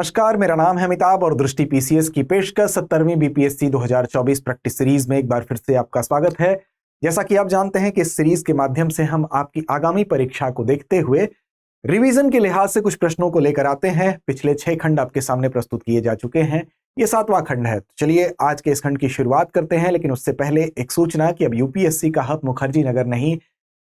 नमस्कार, मेरा नाम है अमिताभ और दृष्टि पीसीएस की पेशकश 70वीं बीपीएससी 2024 प्रैक्टिस सीरीज में एक बार फिर से आपका स्वागत है। जैसा कि आप जानते हैं कि इस सीरीज के माध्यम से हम आपकी आगामी परीक्षा को देखते हुए रिवीजन के लिहाज से कुछ प्रश्नों को लेकर आते हैं। पिछले 6 खंड आपके सामने प्रस्तुत किए जा चुके हैं, ये 7वां खंड है। तो चलिए आज के इस खंड की शुरुआत करते हैं, लेकिन उससे पहले एक सूचना कि अब यूपीएससी का हब मुखर्जी नगर नहीं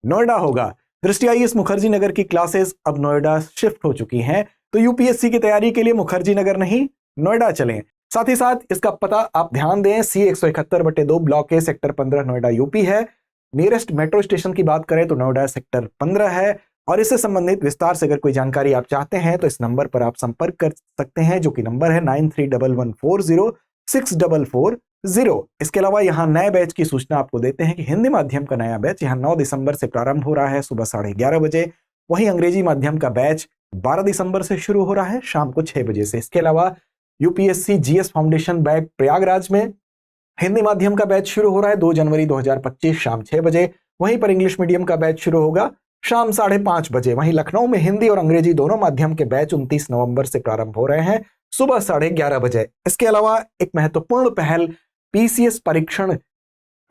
नोएडा होगा। दृष्टि आईएएस मुखर्जी नगर की क्लासेस अब नोएडा शिफ्ट हो चुकी हैं, तो यूपीएससी की तैयारी के लिए मुखर्जी नगर नहीं नोएडा चलें। साथ ही साथ इसका पता आप ध्यान दें, C171/2 block A sector 15 Noida UP है। नियरेस्ट मेट्रो स्टेशन की बात करें तो नोएडा सेक्टर 15 है। और इससे संबंधित विस्तार से अगर कोई जानकारी आप चाहते हैं तो इस नंबर पर आप संपर्क कर सकते हैं, जो कि नंबर है 9311406440। इसके अलावा यहाँ नए बैच की सूचना आपको देते हैं कि हिंदी माध्यम का नया बैच यहाँ 9 दिसंबर से प्रारंभ हो रहा है सुबह 11:30 बजे। वहीं अंग्रेजी माध्यम का बैच 12 दिसंबर से शुरू हो रहा है शाम को 6 बजे से। इसके अलावा UPSC GS foundation batch Prayagraj में हिंदी माध्यम का बैच शुरू हो रहा है 2 जनवरी 2025 शाम 6 बजे। वहीं पर इंग्लिश मीडियम का बैच शुरू होगा शाम 5:30 बजे। वहीं लखनऊ में हिंदी और अंग्रेजी दोनों माध्यम के बैच 29 नवंबर से प्रारंभ हो रहे हैं सुबह 11:30 बजे। इसके अलावा एक महत्वपूर्ण पहल पीसीएस परीक्षण,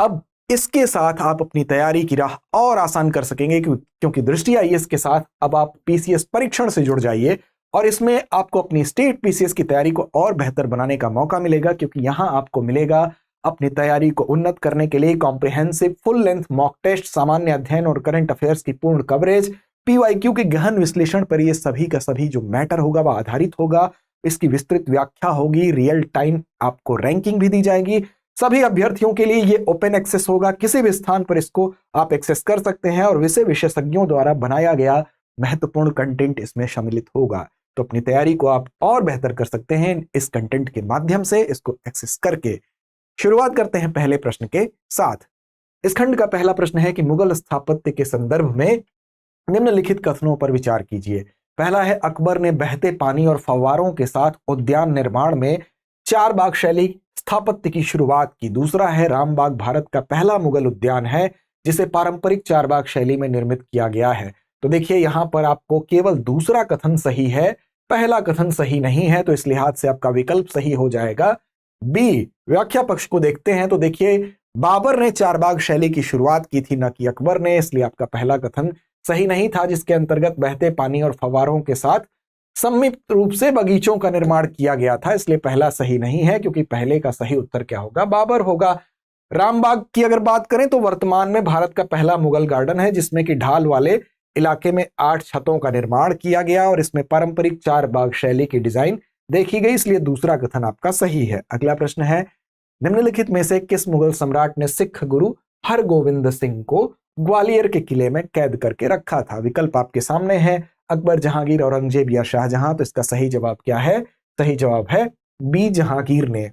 अब इसके साथ आप अपनी तैयारी की राह और आसान कर सकेंगे, क्योंकि दृष्टि आईएएस के साथ अब आप पीसीएस परीक्षण से जुड़ जाइए और इसमें आपको अपनी स्टेट पीसीएस की तैयारी को और बेहतर बनाने का मौका मिलेगा, क्योंकि यहां आपको मिलेगा अपनी तैयारी को उन्नत करने के लिए comprehensive full length mock test, सामान्य अध्ययन और करंट अफेयर्स की पूर्ण कवरेज, पीवाईक्यू के गहन विश्लेषण पर ये सभी का सभी जो मैटर होगा वह आधारित होगा। इसकी विस्तृत व्याख्या होगी, रियल टाइम आपको रैंकिंग भी दी जाएगी। सभी अभ्यर्थियों के लिए ये ओपन एक्सेस होगा, किसी भी स्थान पर इसको आप एक्सेस कर सकते हैं और विषय विशेषज्ञों द्वारा बनाया गया महत्वपूर्ण कंटेंट इसमें सम्मिलित होगा। तो अपनी तैयारी को आप और बेहतर कर सकते हैं इस कंटेंट के माध्यम से, इसको एक्सेस करके। शुरुआत करते हैं पहले प्रश्न के साथ। इस खंड का पहला प्रश्न है कि मुगल स्थापत्य के संदर्भ में निम्नलिखित कथनों पर विचार कीजिए। पहला है, अकबर ने बहते पानी और फव्वारों के साथ उद्यान निर्माण में 4 बाग शैली स्थापत्य की शुरुआत की। दूसरा है, रामबाग भारत का पहला मुगल उद्यान है जिसे पारंपरिक 4 बाग शैली में निर्मित किया गया है। तो देखिए यहां पर आपको केवल दूसरा कथन सही है, पहला कथन सही नहीं है, तो इस लिहाज से आपका विकल्प सही हो जाएगा बी। व्याख्या पक्ष को देखते हैं तो देखिए बाबर ने 4 बाग शैली की शुरुआत की थी, न कि अकबर ने, इसलिए आपका पहला कथन सही नहीं था, जिसके अंतर्गत बहते पानी और फव्वारों के साथ संयुक्त रूप से बगीचों का निर्माण किया गया था, इसलिए पहला सही नहीं है, क्योंकि पहले का सही उत्तर क्या होगा, बाबर होगा। रामबाग की अगर बात करें तो वर्तमान में भारत का पहला मुगल गार्डन है, जिसमें कि ढाल वाले इलाके में 8 छतों का निर्माण किया गया और इसमें पारंपरिक 4 बाग शैली की डिजाइन देखी गई, इसलिए दूसरा कथन आपका सही है। अगला प्रश्न है, निम्नलिखित में से किस मुगल सम्राट ने सिख गुरु हरगोविंद सिंह को ग्वालियर के किले में कैद करके रखा था? विकल्प आपके सामने है, अकबर, जहांगीर, औरंगजेब या शाहजहां। तो इसका सही जवाब क्या है? सही जवाब है बी, जहांगीर ने।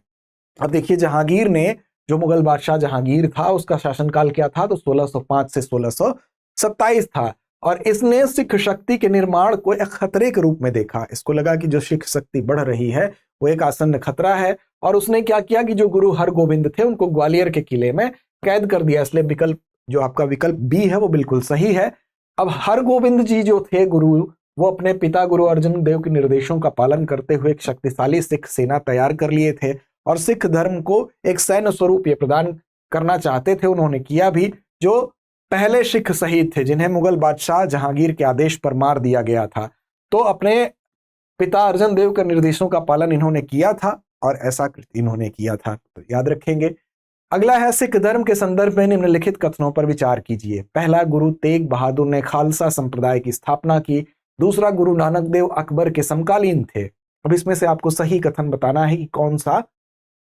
अब देखिए जहांगीर ने, जो मुगल बादशाह जहांगीर था, उसका शासनकाल क्या था, तो 1605 से 1627 था और इसने सिख शक्ति के निर्माण को एक खतरे के रूप में देखा। इसको लगा कि जो सिख शक्ति बढ़ रही है वो एक आसन्न खतरा है और उसने क्या किया कि जो गुरु हरगोविंद थे उनको ग्वालियर के किले में कैद कर दिया, इसलिए विकल्प जो आपका विकल्प बी है वो बिल्कुल सही है। अब हरगोविंद जी जो थे गुरु, वो अपने पिता गुरु अर्जुन देव के निर्देशों का पालन करते हुए एक शक्तिशाली सिख सेना तैयार कर लिए थे और सिख धर्म को एक सैन्य स्वरूप ये प्रदान करना चाहते थे। उन्होंने किया भी। जो पहले सिख शहीद थे जिन्हें मुगल बादशाह जहांगीर के आदेश पर मार दिया गया था, तो अपने पिता अर्जुन देव के निर्देशों का पालन इन्होंने किया था और ऐसा इन्होंने किया था, तो याद रखेंगे। अगला है, सिख धर्म के संदर्भ में निम्नलिखित कथनों पर विचार कीजिए। पहला, गुरु तेग बहादुर ने खालसा संप्रदाय की स्थापना की। दूसरा, गुरु नानक देव अकबर के समकालीन थे। अब इसमें से आपको सही कथन बताना है कि कौन सा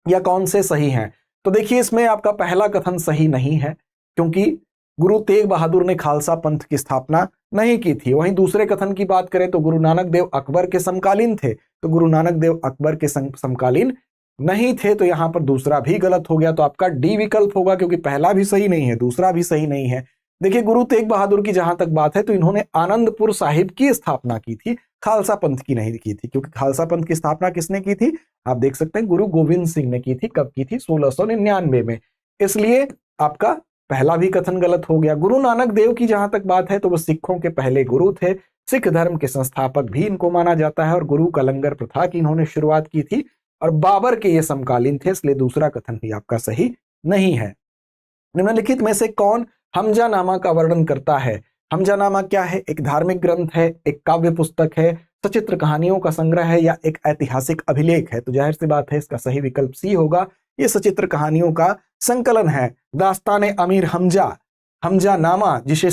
या कौन से सही हैं। तो देखिए इसमें आपका पहला कथन सही नहीं है, क्योंकि गुरु तेग बहादुर ने खालसा पंथ की स्थापना नहीं की थी। वहीं दूसरे कथन की बात करें तो गुरु नानक देव अकबर के समकालीन थे, तो गुरु नानक देव अकबर के समकालीन नहीं थे, तो यहां पर दूसरा भी गलत हो गया। तो आपका डी विकल्प होगा, क्योंकि पहला भी सही नहीं है, दूसरा भी सही नहीं है। देखिए गुरु तेग बहादुर की जहां तक बात है तो इन्होंने आनंदपुर साहिब की स्थापना की थी, खालसा पंथ की नहीं की थी, क्योंकि खालसा पंथ की स्थापना किसने की थी, आप देख सकते हैं गुरु गोविंद सिंह ने की थी। कब की थी? 1699 में। इसलिए आपका पहला भी कथन गलत हो गया। गुरु नानक देव की जहां तक बात है तो वो सिखों के पहले गुरु थे, सिख धर्म के संस्थापक भी इनको माना जाता है और गुरु का लंगर प्रथा की इन्होंने शुरुआत की थी और बाबर के ये समकालीन थे, इसलिए दूसरा कथन भी आपका सही नहीं है। निम्नलिखित में से कौन हमजानामा का वर्णन करता है? हमजानामा क्या है? एक धार्मिक ग्रंथ है, एक काव्य पुस्तक है, सचित्र कहानियों का संग्रह है या एक ऐतिहासिक अभिलेख है? तो जाहिर सी बात है इसका सही विकल्प सी होगा। ये सचित्र कहानियों का संकलन है। दास्तान अमीर हमजा, हमजानामा, जिसे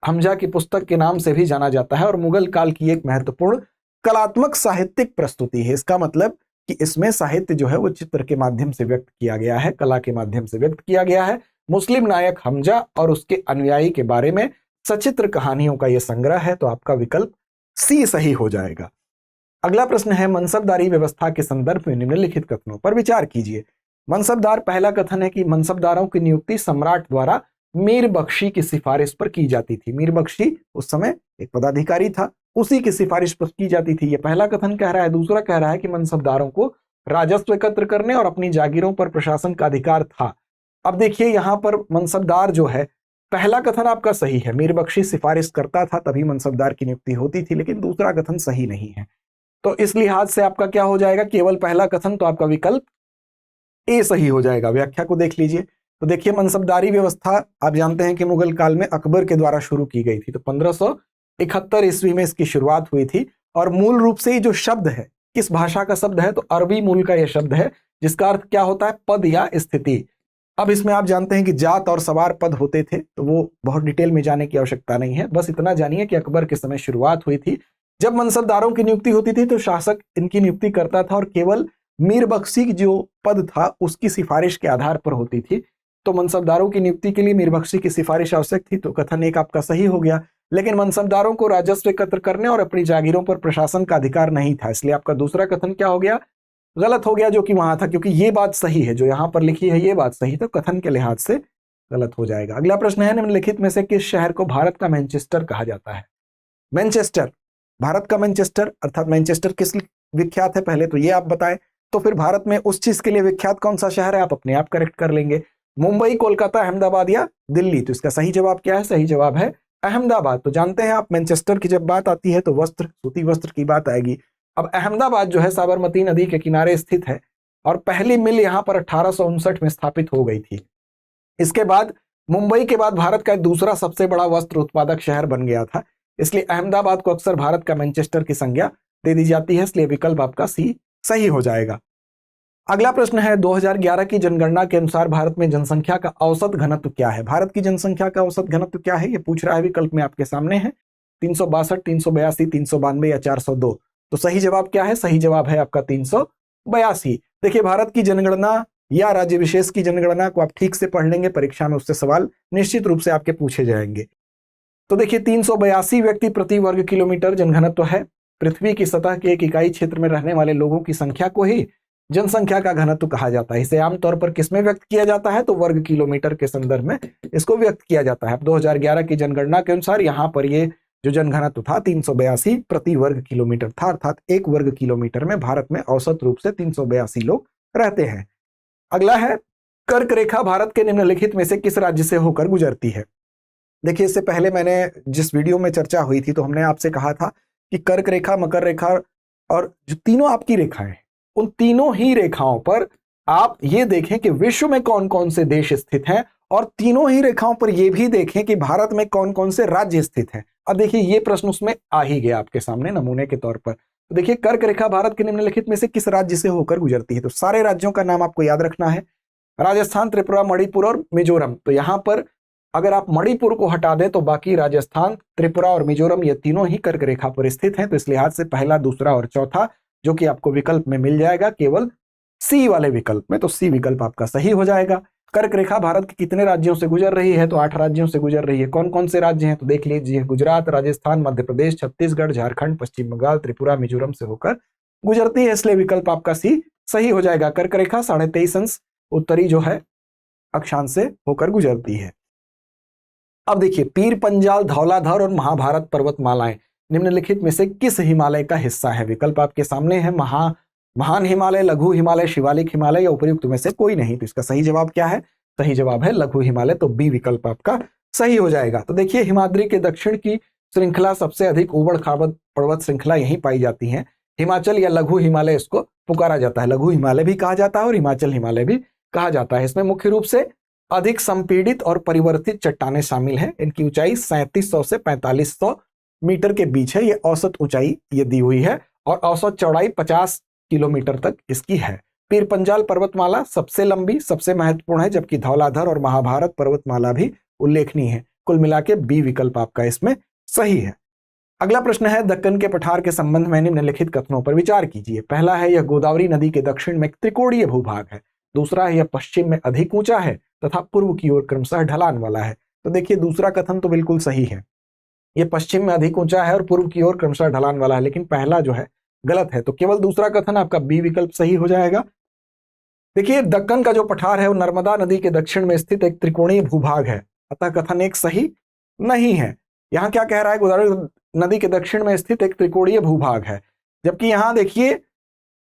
हमजा की पुस्तक के नाम से भी जाना जाता है और मुगल काल की एक महत्वपूर्ण कलात्मक साहित्यिक प्रस्तुति है। इसका मतलब कि इसमें साहित्य जो है वो चित्र के माध्यम से व्यक्त किया गया है, कला के माध्यम से व्यक्त किया गया है। मुस्लिम नायक हमजा और उसके अनुयायी के बारे में सचित्र कहानियों का यह संग्रह है, तो आपका विकल्प सी सही हो जाएगा। अगला प्रश्न है, मनसबदारी व्यवस्था के संदर्भ में निम्नलिखित कथनों पर विचार कीजिए। मनसबदार, पहला कथन है कि मनसबदारों की नियुक्ति सम्राट द्वारा मीर बख्शी की सिफारिश पर की जाती थी। मीर बख्शी उस समय एक पदाधिकारी था, उसी की सिफारिश पर की जाती थी, यह पहला कथन कह रहा है। दूसरा कह रहा है कि मनसबदारों को राजस्व एकत्र करने और अपनी जागीरों पर प्रशासन का अधिकार था। अब देखिए यहां पर मनसबदार जो है, पहला कथन आपका सही है, मीर बख्शी सिफारिश करता था तभी मनसबदार की नियुक्ति होती थी, लेकिन दूसरा कथन सही नहीं है। तो इस लिहाज से आपका क्या हो जाएगा, केवल पहला कथन, तो आपका विकल्प ए सही हो जाएगा। व्याख्या को देख लीजिए। तो देखिए मनसबदारी व्यवस्था आप जानते हैं कि मुगल काल में अकबर के द्वारा शुरू की गई थी, तो 1571 ईस्वी में इसकी शुरुआत हुई थी और मूल रूप से ये जो शब्द है, किस भाषा का शब्द है, तो अरबी मूल का यह शब्द है, जिसका अर्थ क्या होता है, पद या स्थिति। अब इसमें आप जानते हैं कि जात और सवार पद होते थे, तो वो बहुत डिटेल में जाने की आवश्यकता नहीं है, बस इतना जानिए कि अकबर के समय शुरुआत हुई थी। जब मनसबदारों की नियुक्ति होती थी तो शासक इनकी नियुक्ति करता था और केवल मीर बख्शी जो पद था उसकी सिफारिश के आधार पर होती थी। तो मनसबदारों की नियुक्ति के लिए मीर बख्शी की सिफारिश आवश्यक थी, तो कथन एक आपका सही हो गया। लेकिन मनसबदारों को राजस्व एकत्र करने और अपनी जागीरों पर प्रशासन का अधिकार नहीं था, इसलिए आपका दूसरा कथन क्या हो गया, गलत हो गया, जो कि वहां था, क्योंकि ये बात सही है, जो यहां पर लिखी है ये बात सही, तो कथन के लिहाज से गलत हो जाएगा। अगला प्रश्न है, निम्नलिखित में से किस शहर को भारत का मैनचेस्टर कहा जाता है? मैनचेस्टर, भारत का मैनचेस्टर, अर्थात मैनचेस्टर किस विख्यात है, पहले तो ये आप बताएं। तो फिर भारत में उस चीज के लिए विख्यात कौन सा शहर है, आप अपने आप करेक्ट कर लेंगे। मुंबई, कोलकाता, अहमदाबाद या दिल्ली? तो इसका सही जवाब क्या है? सही जवाब है अहमदाबाद। तो जानते हैं आप, मैनचेस्टर की जब बात आती है तो वस्त्र, सूती वस्त्र की बात आएगी। अब अहमदाबाद जो है साबरमती नदी के किनारे स्थित है और पहली मिल यहां पर 1859 में स्थापित हो गई थी। इसके बाद मुंबई के बाद भारत का दूसरा सबसे बड़ा वस्त्र उत्पादक शहर बन गया था, इसलिए अहमदाबाद को अक्सर भारत का मैनचेस्टर की संज्ञा दे दी जाती है, इसलिए विकल्प आपका सी सही हो जाएगा। अगला प्रश्न है, 2011 की जनगणना के अनुसार भारत में जनसंख्या का औसत घनत्व क्या है? भारत की जनसंख्या का औसत घनत्व क्या है, ये पूछ रहा है, विकल्प में आपके सामने है, 362, 382, 392 या 402। तो सही जवाब क्या है? सही जवाब है आपका 382। देखिए भारत की जनगणना या राज्य विशेष की जनगणना को आप ठीक से पढ़ लेंगे, परीक्षा में उससे सवाल निश्चित रूप से आपके पूछे जाएंगे। तो देखिए 382 व्यक्ति प्रति वर्ग किलोमीटर जनघनत्व है। पृथ्वी की सतह के एक इकाई क्षेत्र में रहने वाले लोगों की संख्या को ही जनसंख्या का घनत्व कहा जाता है। इसे आमतौर पर किसमें व्यक्त किया जाता है, तो वर्ग किलोमीटर के संदर्भ में इसको व्यक्त किया जाता है। 2011 की जनगणना के अनुसार यहाँ पर ये जो जनघनत्व था 382 प्रति वर्ग किलोमीटर था, अर्थात एक वर्ग किलोमीटर में भारत में औसत रूप से 382 लोग रहते हैं। अगला है, कर्क रेखा भारत के निम्नलिखित में से किस राज्य से होकर गुजरती है? देखिए इससे पहले मैंने जिस वीडियो में चर्चा हुई थी तो हमने आपसे कहा था कि कर्क रेखा, मकर रेखा और जो तीनों आपकी रेखाएं, उन तीनों ही रेखाओं पर आप ये देखें कि विश्व में कौन कौन से देश स्थित हैं और तीनों ही रेखाओं पर यह भी देखें कि भारत में कौन कौन से राज्य स्थित हैं। अब देखिए ये प्रश्न उसमें आ ही गया आपके सामने नमूने के तौर पर। तो देखिए कर्क रेखा भारत के निम्नलिखित में से किस राज्य से होकर गुजरती है? तो सारे राज्यों का नाम आपको याद रखना है, राजस्थान, त्रिपुरा, मणिपुर और मिजोरम। तो यहां पर अगर आप मणिपुर को हटा दें तो बाकी राजस्थान, त्रिपुरा और मिजोरम ये तीनों ही कर्क रेखा पर स्थित हैं। तो इस लिहाज से पहला, दूसरा और चौथा जो कि आपको विकल्प में मिल जाएगा केवल सी वाले विकल्प में, तो सी विकल्प आपका सही हो जाएगा। कर्क रेखा भारत के कितने राज्यों से गुजर रही है? तो 8 राज्यों से गुजर रही है। कौन कौन से राज्य हैं? तो देख लीजिए, गुजरात, राजस्थान, मध्य प्रदेश, छत्तीसगढ़, झारखंड, पश्चिम बंगाल, त्रिपुरा, मिजोरम से होकर गुजरती है, इसलिए विकल्प आपका सी सही हो जाएगा। कर्क रेखा 23.5 अंश उत्तरी जो है अक्षांश से होकर गुजरती है। अब देखिए, पीर पंजाल, धौलाधर और महाभारत पर्वतमालाएं निम्नलिखित में से किस हिमालय का हिस्सा है? विकल्प आपके सामने है, महान हिमालय, लघु हिमालय, शिवालिक हिमालय या उपयुक्त में से कोई नहीं। तो इसका सही जवाब क्या है? सही जवाब है लघु हिमालय, तो बी विकल्प आपका सही हो जाएगा। तो देखिए हिमाद्री के दक्षिण की श्रृंखला, सबसे अधिक ऊबड़ खाबड़ पर्वत श्रृंखला यहीं पाई जाती हैं। हिमाचल या लघु हिमालय इसको पुकारा जाता है, लघु हिमालय भी कहा जाता है और हिमाचल हिमालय भी कहा जाता है। इसमें मुख्य रूप से अधिक संपीड़ित और परिवर्तित चट्टानें शामिल हैं। इनकी ऊंचाई 3700 से 4500 मीटर के बीच है, ये औसत ऊंचाई ये दी हुई है, और औसत चौड़ाई 50 किलोमीटर तक इसकी है। पीर पंजाल पर्वतमाला सबसे लंबी, सबसे महत्वपूर्ण है, जबकि धौलाधर और महाभारत पर्वतमाला भी उल्लेखनीय है। कुल मिला के बी विकल्प आपका इसमें सही है। अगला प्रश्न है, दक्कन के पठार के संबंध में निम्नलिखित कथनों पर विचार कीजिए। पहला है, यह गोदावरी नदी के दक्षिण में एक त्रिकोणीय भूभाग है। दूसरा है, यह पश्चिम में अधिक ऊंचा है तथा पूर्व की ओर क्रमशः ढलान वाला है। तो देखिए दूसरा कथन तो बिल्कुल सही है, ये पश्चिम में अधिक ऊंचा है और पूर्व की ओर क्रमशः ढलान वाला है, लेकिन पहला जो है गलत है। तो केवल दूसरा कथन आपका बी विकल्प सही हो जाएगा। देखिए दक्कन का जो पठार है वो नर्मदा नदी के दक्षिण में स्थित एक त्रिकोणीय भूभाग है, अतः कथन एक सही नहीं है। यहाँ क्या कह रहा है, गोदावरी नदी के दक्षिण में स्थित एक त्रिकोणीय भूभाग है, जबकि यहाँ देखिए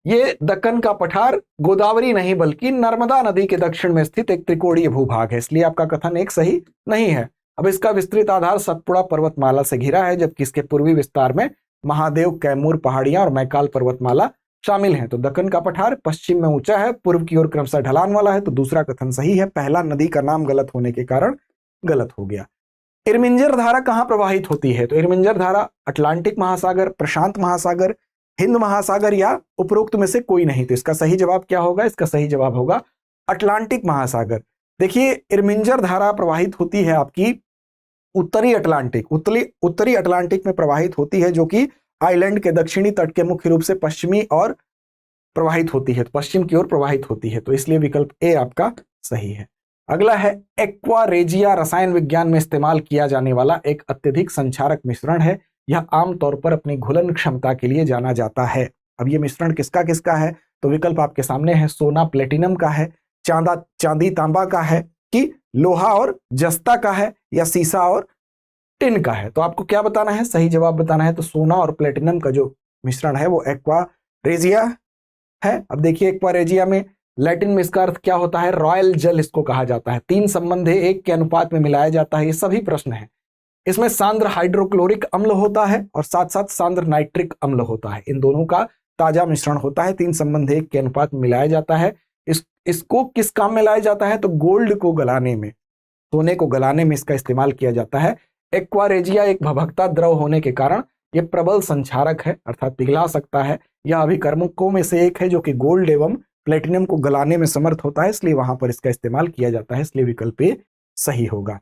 ये दक्कन का पठार गोदावरी नहीं बल्कि नर्मदा नदी के दक्षिण में स्थित एक त्रिकोणीय भूभाग है, इसलिए आपका कथन एक सही नहीं है। अब इसका विस्तृत आधार सतपुड़ा पर्वतमाला से घिरा है, जबकि इसके पूर्वी विस्तार में महादेव, कैमूर पहाड़ियां और मैकाल पर्वतमाला शामिल हैं। तो दक्कन का पठार पश्चिम में ऊंचा है, पूर्व की ओर क्रमशः ढलान वाला है, तो दूसरा कथन सही है। पहला नदी का नाम गलत होने के कारण गलत हो गया। इरमिंजर धारा कहां प्रवाहित होती है? तो इरमिंजर धारा अटलांटिक महासागर, प्रशांत महासागर, हिंद महासागर या उपरोक्त में से कोई नहीं। तो इसका सही जवाब क्या होगा? इसका सही जवाब होगा अटलांटिक महासागर। देखिए इरमिंजर धारा प्रवाहित होती है आपकी उत्तरी अटलांटिक में प्रवाहित होती है, जो कि आइलैंड के दक्षिणी तट के मुख्य रूप से पश्चिमी और प्रवाहित होती है, पश्चिम की ओर प्रवाहित होती है। तो इसलिए विकल्प ए आपका सही है। अगला है, एक्वा रेजिया रसायन विज्ञान में इस्तेमाल किया जाने वाला एक अत्यधिक संक्षारक मिश्रण है। यह आमतौर पर अपनी घुलन क्षमता के लिए जाना जाता है। अब ये मिश्रण किसका किसका है? तो विकल्प आपके सामने है, सोना प्लेटिनम का है, चांदी तांबा का है, कि लोहा और जस्ता का है, या सीसा और टिन का है। तो आपको क्या बताना है? सही जवाब बताना है। तो सोना और प्लेटिनम का जो मिश्रण है वो एक्वा रेजिया है। अब देखिए एक्वा रेजिया में लैटिन में इसका अर्थ क्या होता है? रॉयल जल इसको कहा जाता है। 3 संबंध है, 1 के अनुपात में मिलाया जाता है। ये सभी प्रश्न है। इसमें सांद्र हाइड्रोक्लोरिक अम्ल होता है और साथ साथ सांद्र नाइट्रिक अम्ल होता है। इन दोनों का ताजा मिश्रण होता है। 3 संबंध 1 के अनुपात में मिलाया जाता है। इसको किस काम में लाया जाता है? तो गोल्ड को गलाने में, सोने को गलाने में इसका इस्तेमाल किया जाता है। एक्वा रेजिया एक भभकता द्रव होने के कारण यह प्रबल संक्षारक है, अर्थात पिघला सकता है। यह अभिकर्मकों में से एक है जो कि गोल्ड एवं प्लेटिनम को गलाने में समर्थ होता है, इसलिए वहां पर इसका इस्तेमाल किया जाता है। इसलिए विकल्प ए सही होगा।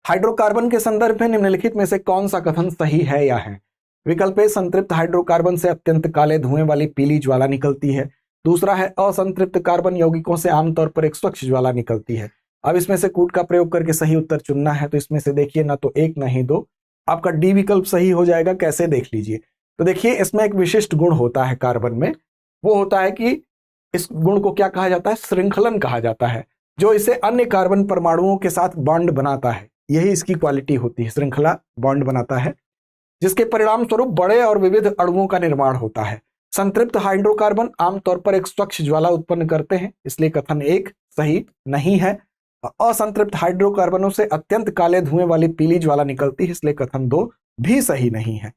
हाइड्रोकार्बन के संदर्भ में निम्नलिखित में से कौन सा कथन सही है या है? विकल्प ए, संतृप्त हाइड्रोकार्बन से अत्यंत काले धुएं वाली पीली ज्वाला निकलती है। दूसरा है, असंतृप्त कार्बन यौगिकों से आमतौर पर एक स्वच्छ ज्वाला निकलती है। अब इसमें से कूट का प्रयोग करके सही उत्तर चुनना है। तो इसमें से देखिए ना तो 1 ना ही 2, आपका डी विकल्प सही हो जाएगा। कैसे देख लीजिए। तो देखिए इसमें एक विशिष्ट गुण होता है कार्बन में, वो होता है कि इस गुण को क्या कहा जाता है? श्रृंखलन कहा जाता है, जो इसे अन्य कार्बन परमाणुओं के साथ बॉन्ड बनाता है। यही इसकी क्वालिटी होती है, श्रृंखला बॉन्ड बनाता है, जिसके परिणाम स्वरूप बड़े और विविध अणुओं का निर्माण होता है। संतृप्त हाइड्रोकार्बन आमतौर पर एक स्वच्छ ज्वाला उत्पन्न करते हैं, इसलिए कथन 1 सही नहीं है। असंतृप्त हाइड्रोकार्बनों से अत्यंत काले धुएं वाली पीली ज्वाला निकलती है, इसलिए कथन 2 भी सही नहीं है।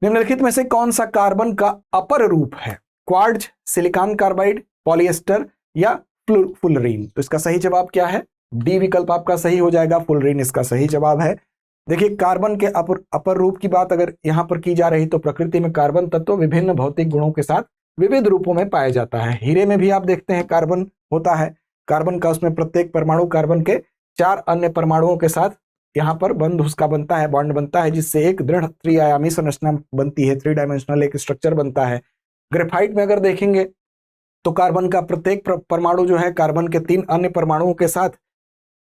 निम्नलिखित में से कौन सा कार्बन का अपर रूप है? क्वार्ट्ज, सिलिकॉन कार्बाइड, पॉलिएस्टर या फुलरीन? तो इसका सही जवाब क्या है? डी विकल्प आपका सही हो जाएगा, फुलरीन इसका सही जवाब है। देखिए कार्बन के अपर रूप की बात अगर यहां पर की जा रही तो प्रकृति में कार्बन तत्व विभिन्न भौतिक गुणों के साथ विविध रूपों में पाया जाता है। हीरे में भी आप देखते हैं कार्बन होता है। कार्बन का उसमें प्रत्येक परमाणु कार्बन के 4 अन्य परमाणुओं के साथ यहाँ पर बंध उसका बनता है, बॉन्ड बनता है, जिससे एक दृढ़ त्रिआयामी संरचना बनती है, 3 डायमेंशनल एक स्ट्रक्चर बनता है। ग्रेफाइट में अगर देखेंगे तो कार्बन का प्रत्येक परमाणु जो है कार्बन के 3 अन्य परमाणुओं के साथ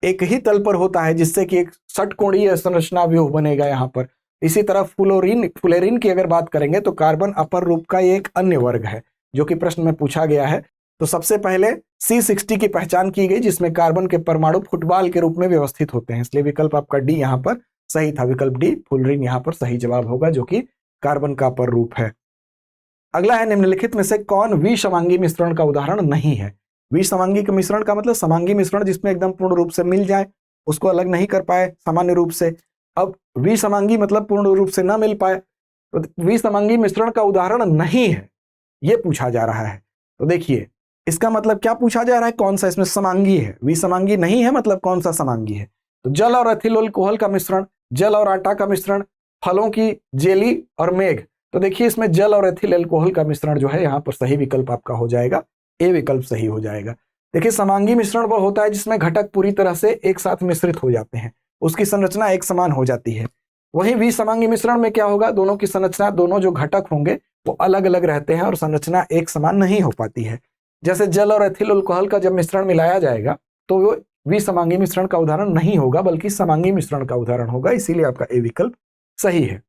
एक ही तल पर होता है, जिससे कि एक षटकोणीय संरचना व्यूह बनेगा यहाँ पर। इसी तरह फुलेरिन की अगर बात करेंगे तो कार्बन अपर रूप का एक अन्य वर्ग है, जो कि प्रश्न में पूछा गया है। तो सबसे पहले C60 की पहचान की गई, जिसमें कार्बन के परमाणु फुटबॉल के रूप में व्यवस्थित होते हैं, इसलिए विकल्प आपका डी यहाँ पर सही था। विकल्प डी फुलरीन यहाँ पर सही जवाब होगा, जो कि कार्बन का अपर रूप है। अगला है, निम्नलिखित में से कौन विषमांगी मिश्रण का उदाहरण नहीं है? विषमांगी का मिश्रण का मतलब समांगी मिश्रण जिसमें एकदम पूर्ण रूप से मिल जाए, उसको अलग नहीं कर पाए सामान्य रूप से। अब विसमांगी मतलब पूर्ण रूप से ना मिल पाए, तो विसमांगी मिश्रण का उदाहरण नहीं है ये पूछा जा रहा है। तो देखिए इसका मतलब क्या पूछा जा रहा है, कौन सा इसमें समांगी है, विसमांगी नहीं है, मतलब कौन सा समांगी है। तो जल और एथिल अल्कोहल का मिश्रण, जल और आटा का मिश्रण, फलों की जेली और मेघ। तो देखिए इसमें जल और एथिल अल्कोहल का मिश्रण जो है यहाँ पर सही विकल्प आपका हो जाएगा, ए विकल्प सही हो जाएगा। देखिए समांगी मिश्रण वह होता है जिसमें घटक पूरी तरह से एक साथ मिश्रित हो जाते हैं, उसकी संरचना एक समान हो जाती है। वहीं विसमांगी मिश्रण में क्या होगा, दोनों की संरचना, दोनों जो घटक होंगे वो अलग अलग रहते हैं और संरचना एक समान नहीं हो पाती है। जैसे जल और एथिल अल्कोहल का जब मिश्रण मिलाया जाएगा तो वो विसमांगी मिश्रण का उदाहरण नहीं होगा बल्कि समांगी मिश्रण का उदाहरण होगा, इसीलिए आपका ए विकल्प सही है।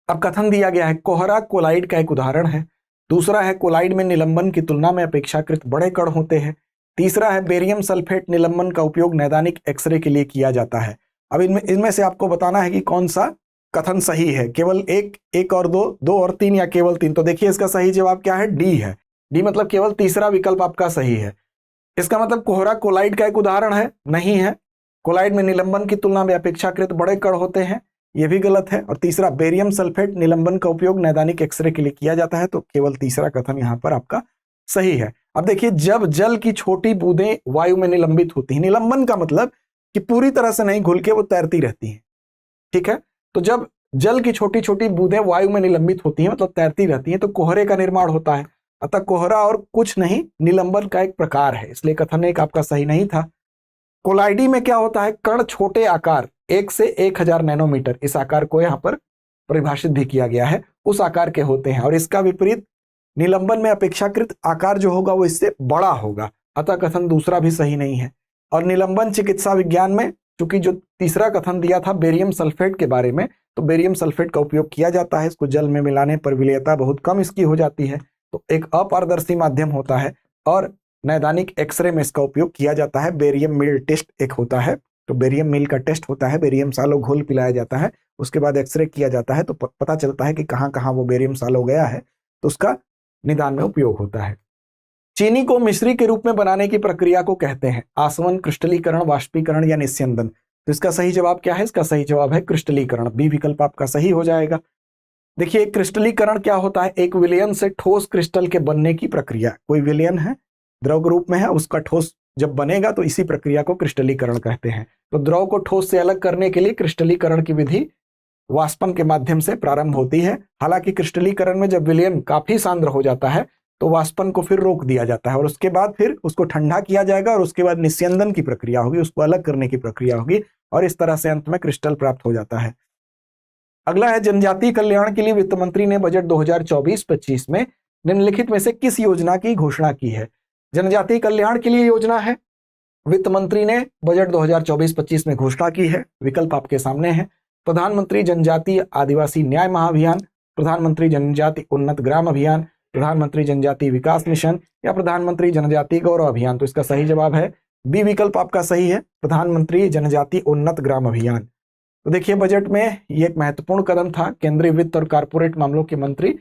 अब कथन दिया गया है कोहरा कोलाइड का एक उदाहरण है, दूसरा है कोलाइड में निलंबन की तुलना में अपेक्षाकृत बड़े कण होते हैं, तीसरा है बेरियम सल्फेट निलंबन का उपयोग नैदानिक एक्सरे के लिए किया जाता है। अब इनमें से आपको बताना है कि कौन सा कथन सही है, केवल एक और दो और तीन, या केवल तीन। तो देखिए इसका सही जवाब क्या है, डी है। डी मतलब केवल तीसरा विकल्प आपका सही है। इसका मतलब कोहरा कोलाइड का एक उदाहरण है, नहीं है। कोलाइड में निलंबन की तुलना में अपेक्षाकृत बड़े कण होते हैं, यह भी गलत है। और तीसरा बेरियम सल्फेट निलंबन का उपयोग नैदानिक एक्सरे के लिए किया जाता है, तो केवल तीसरा कथन यहां पर आपका सही है। अब देखिए जब जल की छोटी बूंदें वायु में निलंबित होती हैं, निलंबन का मतलब कि पूरी तरह से नहीं घुल के वो तैरती रहती हैं, ठीक है। तो जब जल की छोटी छोटी बूंदें वायु में निलंबित होती हैं मतलब तैरती रहती हैं, तो कोहरे का निर्माण होता है। अतः कोहरा और कुछ नहीं निलंबन का एक प्रकार है, इसलिए कथन एक आपका सही नहीं था। कोलाइडी में क्या होता है, कण छोटे आकार 1 से 1000 नैनोमीटर, इस आकार को यहाँ पर परिभाषित भी किया गया है, उस आकार के होते हैं। और इसका विपरीत निलंबन में अपेक्षाकृत आकार जो होगा वो इससे बड़ा होगा, अतः कथन दूसरा भी सही नहीं है। और निलंबन चिकित्सा विज्ञान में चूंकि जो तीसरा कथन दिया था बेरियम सल्फेट के बारे में, तो बेरियम सल्फेट का उपयोग किया जाता है, इसको जल में मिलाने पर विलेयता बहुत कम इसकी हो जाती है, तो एक अपारदर्शी माध्यम होता है। और नैदानिक एक्सरे में इसका उपयोग किया जाता है, बेरियम मिल टेस्ट एक होता है, तो बेरियम मिल का टेस्ट होता है, बेरियम सालो घोल पिलाया जाता है, उसके बाद एक्सरे किया जाता है, तो पता चलता है कि कहाँ कहाँ वो बेरियम सालो गया है, तो उसका निदान में उपयोग होता है। चीनी को मिश्री के रूप में बनाने की प्रक्रिया को कहते हैं आसवन, क्रिस्टलीकरण, वाष्पीकरण या निस्यंदन। तो इसका सही जवाब क्या है, इसका सही जवाब है क्रिस्टलीकरण, बी विकल्प आपका सही हो जाएगा। देखिए क्रिस्टलीकरण क्या होता है, एक विलयन से ठोस क्रिस्टल के बनने की प्रक्रिया। कोई विलयन है, द्रव रूप में है, उसका ठोस जब बनेगा तो इसी प्रक्रिया को क्रिस्टलीकरण कहते हैं। तो द्रव को ठोस से अलग करने के लिए क्रिस्टलीकरण की विधि वाष्पन के माध्यम से प्रारंभ होती है। हालांकि क्रिस्टलीकरण में जब विलयन काफी सांद्र हो जाता है तो वाष्पन को फिर रोक दिया जाता है और उसके बाद फिर उसको ठंडा किया जाएगा और उसके बाद निस्यंदन की प्रक्रिया होगी, उसको अलग करने की प्रक्रिया होगी और इस तरह से अंत में क्रिस्टल प्राप्त हो जाता है। अगला है जनजातीय कल्याण के लिए वित्त मंत्री ने बजट 2024-25 में निम्नलिखित में से किस योजना की घोषणा की है। जनजातीय कल्याण के लिए योजना है, वित्त मंत्री ने बजट 2024-25 में घोषणा की है, विकल्प आपके सामने है। प्रधानमंत्री जनजातीय आदिवासी न्याय महाअभियान, प्रधानमंत्री जनजाति उन्नत ग्राम अभियान, प्रधानमंत्री जनजातीय विकास मिशन या प्रधानमंत्री जनजातीय गौरव अभियान। तो इसका सही जवाब है बी विकल्प आपका सही है, प्रधानमंत्री जनजातीय उन्नत ग्राम अभियान। तो देखिए बजट में ये एक महत्वपूर्ण कदम था, केंद्रीय वित्त और कारपोरेट मामलों के मंत्री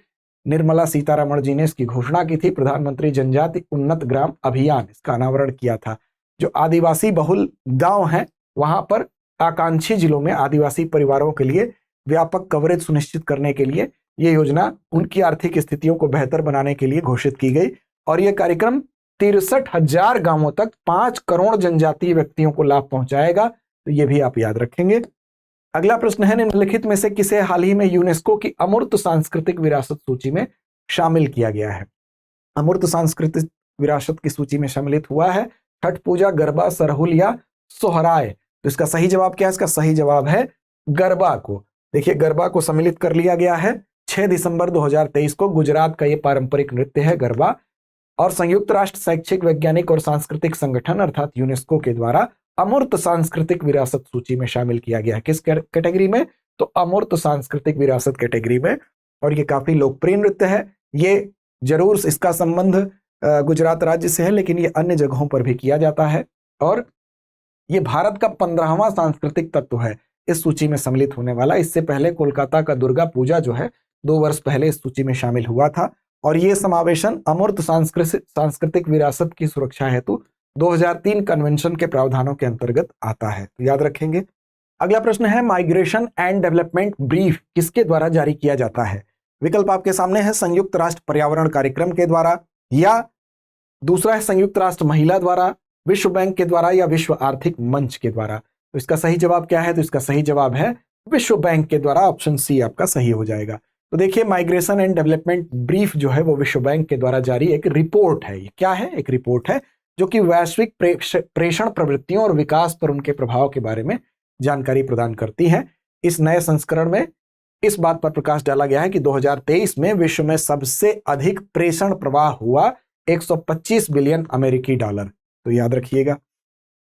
निर्मला सीतारमण जी ने इसकी घोषणा की थी, प्रधानमंत्री जनजाति उन्नत ग्राम अभियान, इसका अनावरण किया था। जो आदिवासी बहुल गांव हैं वहां पर आकांक्षी जिलों में आदिवासी परिवारों के लिए व्यापक कवरेज सुनिश्चित करने के लिए ये योजना उनकी आर्थिक स्थितियों को बेहतर बनाने के लिए घोषित की गई और यह कार्यक्रम 63,000 गांवों तक 5 करोड़ जनजातीय व्यक्तियों को लाभ पहुंचाएगा। तो ये भी आप याद रखेंगे। अगला प्रश्न है, निम्नलिखित में से किसे हाल ही में यूनेस्को की अमूर्त सांस्कृतिक विरासत सूची में शामिल किया गया है। अमूर्त सांस्कृतिक विरासत की सूची में सम्मिलित हुआ है छठ पूजा, गरबा, सरहुल या सोहराय। तो इसका सही जवाब क्या है, इसका सही जवाब है गरबा को। देखिए गरबा को सम्मिलित कर लिया गया है 6 दिसंबर 2023 को। गुजरात का ये पारंपरिक नृत्य है गरबा और संयुक्त राष्ट्र शैक्षिक, वैज्ञानिक और सांस्कृतिक संगठन अर्थात यूनेस्को के द्वारा अमूर्त सांस्कृतिक विरासत सूची में शामिल किया गया है। किस कैटेगरी में, तो अमूर्त सांस्कृतिक विरासत कैटेगरी में। और ये काफी लोकप्रिय नृत्य है, ये जरूर इसका संबंध गुजरात राज्य से है लेकिन ये अन्य जगहों पर भी किया जाता है और ये भारत का 15वां सांस्कृतिक तत्व है इस सूची में सम्मिलित होने वाला। इससे पहले कोलकाता का दुर्गा पूजा जो है 2 वर्ष पहले इस सूची में शामिल हुआ था और ये समावेशन अमूर्त सांस्कृतिक विरासत की सुरक्षा हेतु 2003 कन्वेंशन के प्रावधानों के अंतर्गत आता है, तो याद रखेंगे। अगला प्रश्न है माइग्रेशन एंड डेवलपमेंट ब्रीफ किसके द्वारा जारी किया जाता है? विकल्प आपके सामने है संयुक्त राष्ट्र पर्यावरण कार्यक्रम के द्वारा, या दूसरा है संयुक्त राष्ट्र महिला द्वारा, विश्व बैंक के द्वारा, या विश्व आर्थिक मंच के द्वारा। तो इसका सही जवाब क्या है? तो इसका सही जवाब है विश्व बैंक के द्वारा, ऑप्शन सी आपका सही हो जाएगा। तो देखिए माइग्रेशन एंड डेवलपमेंट ब्रीफ जो है वो विश्व बैंक के द्वारा जारी एक रिपोर्ट है। ये क्या है? एक रिपोर्ट है जो कि वैश्विक प्रेषण प्रवृत्तियों और विकास पर उनके प्रभाव के बारे में जानकारी प्रदान करती है। इस नए संस्करण में इस बात पर प्रकाश डाला गया है कि 2023 में विश्व में सबसे अधिक प्रेषण प्रवाह हुआ 125 बिलियन अमेरिकी डॉलर। तो याद रखिएगा।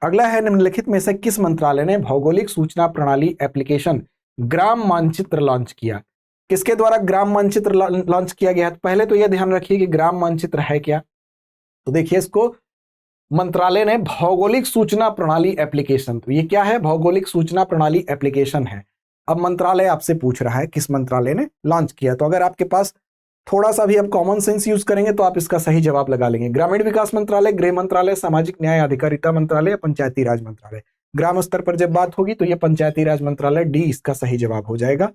अगला है निम्नलिखित में से किस मंत्रालय ने भौगोलिक सूचना प्रणाली एप्लीकेशन ग्राम मानचित्र लॉन्च किया? किसके द्वारा ग्राम मानचित्र लॉन्च किया गया? तो पहले तो यह ध्यान रखिए कि ग्राम मानचित्र है क्या। तो देखिए इसको मंत्रालय ने भौगोलिक सूचना प्रणाली एप्लीकेशन, तो ये क्या है? भौगोलिक सूचना प्रणाली एप्लीकेशन है। अब मंत्रालय आपसे पूछ रहा है किस मंत्रालय ने लॉन्च किया। तो अगर आपके पास थोड़ा सा भी आप कॉमन सेंस यूज करेंगे तो आप इसका सही जवाब लगा लेंगे। ग्रामीण विकास मंत्रालय, गृह मंत्रालय, सामाजिक न्याय अधिकारिता मंत्रालय या पंचायती राज मंत्रालय। ग्राम स्तर पर जब बात होगी तो ये पंचायती राज मंत्रालय, डी इसका सही जवाब हो जाएगा।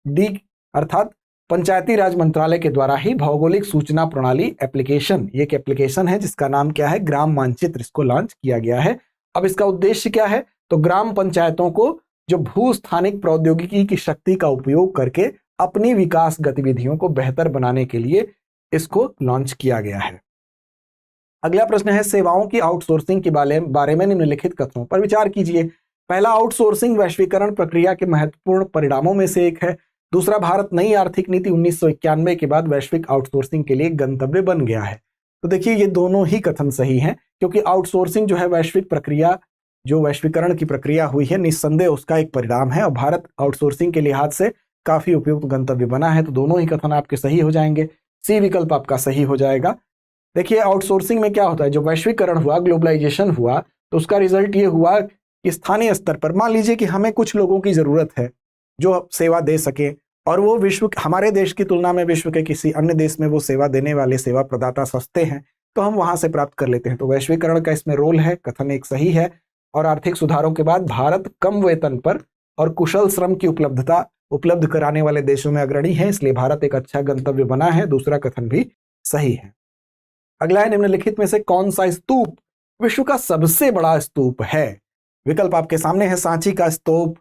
डी अर्थात पंचायती राज मंत्रालय के द्वारा ही भौगोलिक सूचना प्रणाली एप्लीकेशन, ये एक एप्लीकेशन है जिसका नाम क्या है? ग्राम मानचित्र, इसको लॉन्च किया गया है। अब इसका उद्देश्य क्या है? तो ग्राम पंचायतों को जो भू स्थानिक प्रौद्योगिकी की शक्ति का उपयोग करके अपनी विकास गतिविधियों को बेहतर बनाने के लिए इसको लॉन्च किया गया है। अगला प्रश्न है सेवाओं की आउटसोर्सिंग के बारे में निम्नलिखित कथनों पर विचार कीजिए। पहला, आउटसोर्सिंग वैश्वीकरण प्रक्रिया के महत्वपूर्ण परिणामों में से एक है। दूसरा, भारत नई आर्थिक नीति 1991 के बाद वैश्विक आउटसोर्सिंग के लिए गंतव्य बन गया है। तो देखिए ये दोनों ही कथन सही हैं, क्योंकि आउटसोर्सिंग जो है वैश्विक प्रक्रिया, जो वैश्वीकरण की प्रक्रिया हुई है, निस्संदेह उसका एक परिणाम है और भारत आउटसोर्सिंग के लिहाज से काफी उपयुक्त गंतव्य बना है। तो दोनों ही कथन आपके सही हो जाएंगे। सी विकल्प आपका सही हो जाएगा। देखिए आउटसोर्सिंग में क्या होता है, जो वैश्वीकरण हुआ, ग्लोबलाइजेशन हुआ, तो उसका रिजल्ट ये हुआ कि स्थानीय स्तर पर मान लीजिए कि हमें कुछ लोगों की जरूरत है जो सेवा दे सके, और वो विश्व, हमारे देश की तुलना में विश्व के किसी अन्य देश में वो सेवा देने वाले सेवा प्रदाता सस्ते हैं, तो हम वहां से प्राप्त कर लेते हैं। तो वैश्वीकरण का इसमें रोल है, कथन एक सही है। और आर्थिक सुधारों के बाद भारत कम वेतन पर और कुशल श्रम की उपलब्ध कराने वाले देशों में अग्रणी है, इसलिए भारत एक अच्छा गंतव्य बना है। दूसरा कथन भी सही है। अगला है निम्नलिखित में से कौन सा स्तूप विश्व का सबसे बड़ा स्तूप है? विकल्प आपके सामने है, सांची का स्तूप,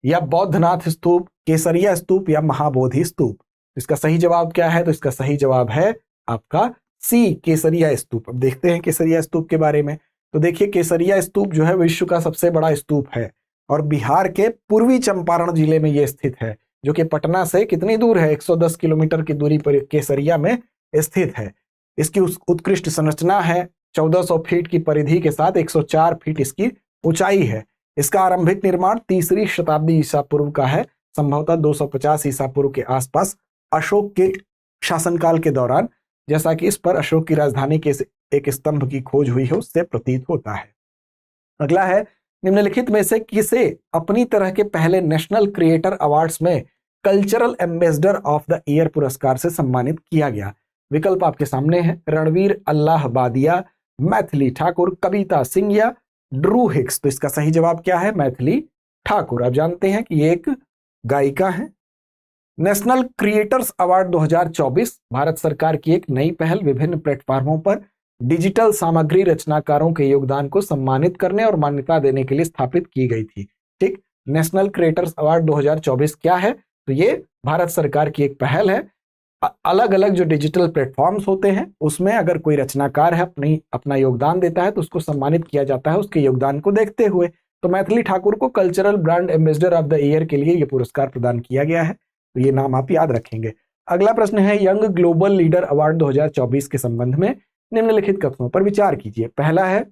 या बौद्धनाथ स्तूप, केसरिया स्तूप, या महाबोधि स्तूप। इसका सही जवाब क्या है? तो इसका सही जवाब है आपका सी, केसरिया स्तूप। अब देखते हैं केसरिया स्तूप के बारे में। तो देखिए केसरिया स्तूप जो है विश्व का सबसे बड़ा स्तूप है और बिहार के पूर्वी चंपारण जिले में यह स्थित है, जो कि पटना से कितनी दूर है? 110 किलोमीटर की दूरी पर केसरिया में स्थित है। इसकी उत्कृष्ट संरचना है, 1400 फीट की परिधि के साथ 104 फीट इसकी ऊंचाई है। इसका आरंभिक निर्माण 3री शताब्दी ईसा पूर्व का है, संभवतः 250 ईसा पूर्व के आसपास अशोक के शासनकाल के दौरान, जैसा कि इस पर अशोक की राजधानी के एक स्तंभ की खोज हुई है उससे प्रतीत होता है। अगला है निम्नलिखित में से किसे अपनी तरह के पहले नेशनल क्रिएटर अवार्ड्स में cultural ambassador of the year पुरस्कार से सम्मानित किया गया? विकल्प आपके सामने है, रणवीर अल्लाहबादिया, मैथिली ठाकुर, कविता सिंह, या ड्रू हिक्स। तो इसका सही जवाब क्या है? मैथिली ठाकुर। आप जानते हैं कि ये एक गायिका है। नेशनल क्रिएटर्स अवार्ड 2024 भारत सरकार की एक नई पहल विभिन्न प्लेटफॉर्मों पर डिजिटल सामग्री रचनाकारों के योगदान को सम्मानित करने और मान्यता देने के लिए स्थापित की गई थी। ठीक, नेशनल क्रिएटर्स अवार्ड 2024 क्या है? तो ये भारत सरकार की एक पहल है। अलग अलग जो डिजिटल प्लेटफॉर्म्स होते हैं उसमें अगर कोई रचनाकार है अपना योगदान देता है तो उसको सम्मानित किया जाता है उसके योगदान को देखते हुए। तो मैथिली ठाकुर को cultural brand ambassador of the year के लिए यह पुरस्कार प्रदान किया गया है, तो ये नाम आप याद रखेंगे। अगला प्रश्न है यंग ग्लोबल लीडर अवार्ड 2024 के संबंध में निम्नलिखित कथनों पर विचार कीजिए। पहला है,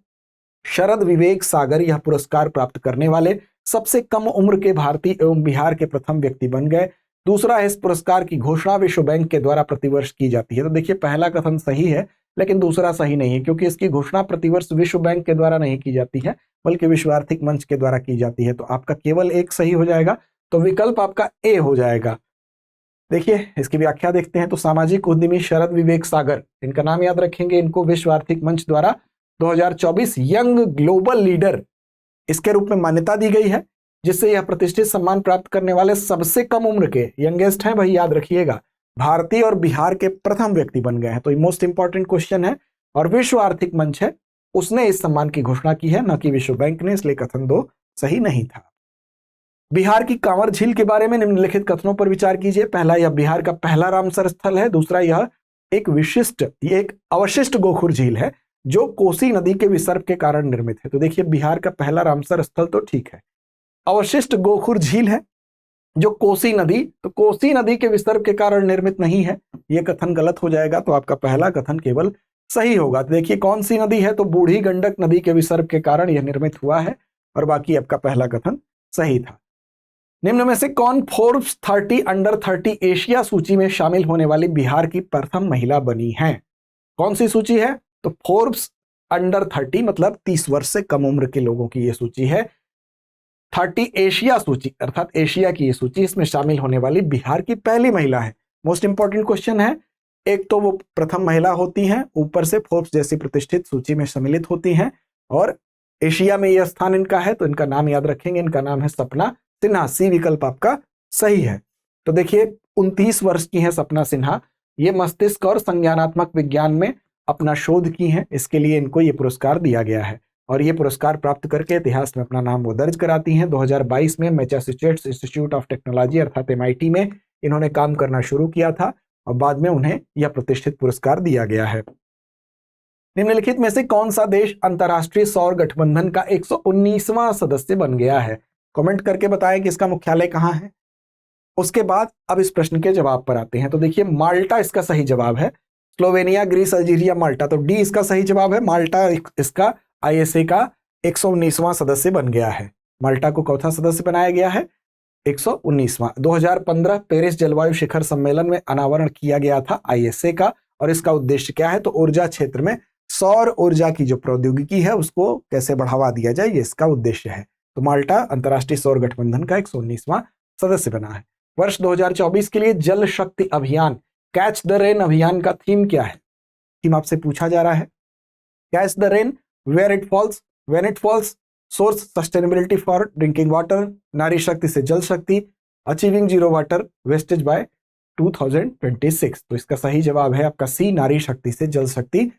शरद विवेक सागर यह पुरस्कार प्राप्त करने वाले सबसे कम उम्र के भारतीय एवं बिहार के प्रथम व्यक्ति बन गए। दूसरा है, इस पुरस्कार की घोषणा विश्व बैंक के द्वारा प्रतिवर्ष की जाती है। तो देखिए पहला कथन सही है लेकिन दूसरा सही नहीं है, क्योंकि इसकी घोषणा प्रतिवर्ष विश्व बैंक के द्वारा नहीं की जाती है बल्कि विश्व आर्थिक मंच के द्वारा की जाती है। तो आपका केवल एक सही हो जाएगा, तो विकल्प आपका ए हो जाएगा। देखिए इसकी व्याख्या देखते हैं। तो सामाजिक उद्यमी शरद विवेक सागर, इनका नाम याद रखेंगे, इनको विश्व आर्थिक मंच द्वारा 2024 यंग ग्लोबल लीडर इसके रूप में मान्यता दी गई है। जिससे यह प्रतिष्ठित सम्मान प्राप्त करने वाले सबसे कम उम्र के यंगेस्ट हैं, वही याद रखिएगा, भारतीय और बिहार के प्रथम व्यक्ति बन गए हैं। तो ये मोस्ट इंपॉर्टेंट क्वेश्चन है। और विश्व आर्थिक मंच है उसने इस सम्मान की घोषणा की है, न कि विश्व बैंक ने, इसलिए कथन 2 सही नहीं था। बिहार की कांवर झील के बारे में निम्नलिखित कथनों पर विचार कीजिए। पहला, यह बिहार का पहला रामसर स्थल है। दूसरा, यह एक अवशिष्ट गोखुर झील है जो कोसी नदी के विसर्ग के कारण निर्मित है। तो देखिए, बिहार का पहला रामसर स्थल तो ठीक है, अवशिष्ट गोखुर झील है जो कोसी नदी के विसर्ग के कारण निर्मित नहीं है, यह कथन गलत हो जाएगा। तो आपका पहला कथन केवल सही होगा। तो देखिए, कौन सी नदी है, तो बूढ़ी गंडक नदी के विसर्ग के कारण यह निर्मित हुआ है, और बाकी आपका पहला कथन सही था। निम्न में से कौन फोर्ब्स 30 अंडर 30 एशिया सूची में शामिल होने वाली बिहार की प्रथम महिला बनी है? कौन सी सूची है? तो फोर्ब्स अंडर 30 मतलब 30 वर्ष से कम उम्र के लोगों की यह सूची है। 30 एशिया सूची अर्थात एशिया की यह सूची, इसमें शामिल होने वाली बिहार की पहली महिला है। मोस्ट इंपॉर्टेंट क्वेश्चन है। एक तो वो प्रथम महिला होती हैं, ऊपर से फोर्ब्स जैसी प्रतिष्ठित सूची में सम्मिलित होती हैं, और एशिया में यह स्थान इनका है। तो इनका नाम याद रखेंगे, इनका नाम है सपना सिन्हा। सी विकल्प आपका सही है। तो देखिए, 29 वर्ष की हैं सपना सिन्हा। ये मस्तिष्क और संज्ञानात्मक विज्ञान में अपना शोध की हैं, इसके लिए इनको ये पुरस्कार दिया गया है, और ये पुरस्कार प्राप्त करके इतिहास में अपना नाम वो दर्ज कराती हैं। 2022 में मैसाचुसेट्स इंस्टीट्यूट ऑफ टेक्नोलॉजी अर्थात MIT में इन्होंने काम करना शुरू किया था, और बाद में उन्हें यह प्रतिष्ठित पुरस्कार दिया गया है। निम्नलिखित में से कौन सा देश अंतर्राष्ट्रीय सौर गठबंधन का 119वां सदस्य बन गया है? कमेंट करके बताएं कि इसका मुख्यालय कहां है। उसके बाद अब इस प्रश्न के जवाब पर आते हैं। तो देखिए, माल्टा इसका सही जवाब है। स्लोवेनिया, ग्रीस, अल्जीरिया, माल्टा, तो डी इसका सही जवाब है। माल्टा इसका ISA का 119वां सदस्य बन गया है। माल्टा को चौथा सदस्य बनाया गया है, 119वां। 2015 पेरिस जलवायु शिखर सम्मेलन में अनावरण किया गया था ISA का, और इसका उद्देश्य क्या है? तो ऊर्जा क्षेत्र में सौर ऊर्जा की जो प्रौद्योगिकी है उसको कैसे बढ़ावा दिया जाए, ये इसका उद्देश्य है। तो माल्टा अंतर्राष्ट्रीय सौर गठबंधन का 119वां सदस्य बना है। वर्ष 2024 के लिए जल शक्ति अभियान कैच द रेन अभियान का थीम क्या है? थीम आपसे पूछा जा रहा है। Catch the rain, where it falls, when it falls, source sustainability for drinking water, नारी शक्ति से जल शक्ति, achieving zero water wastage by 2026। तो इसका सही जवाब है आपका सी, नारी शक्ति से जल शक्ति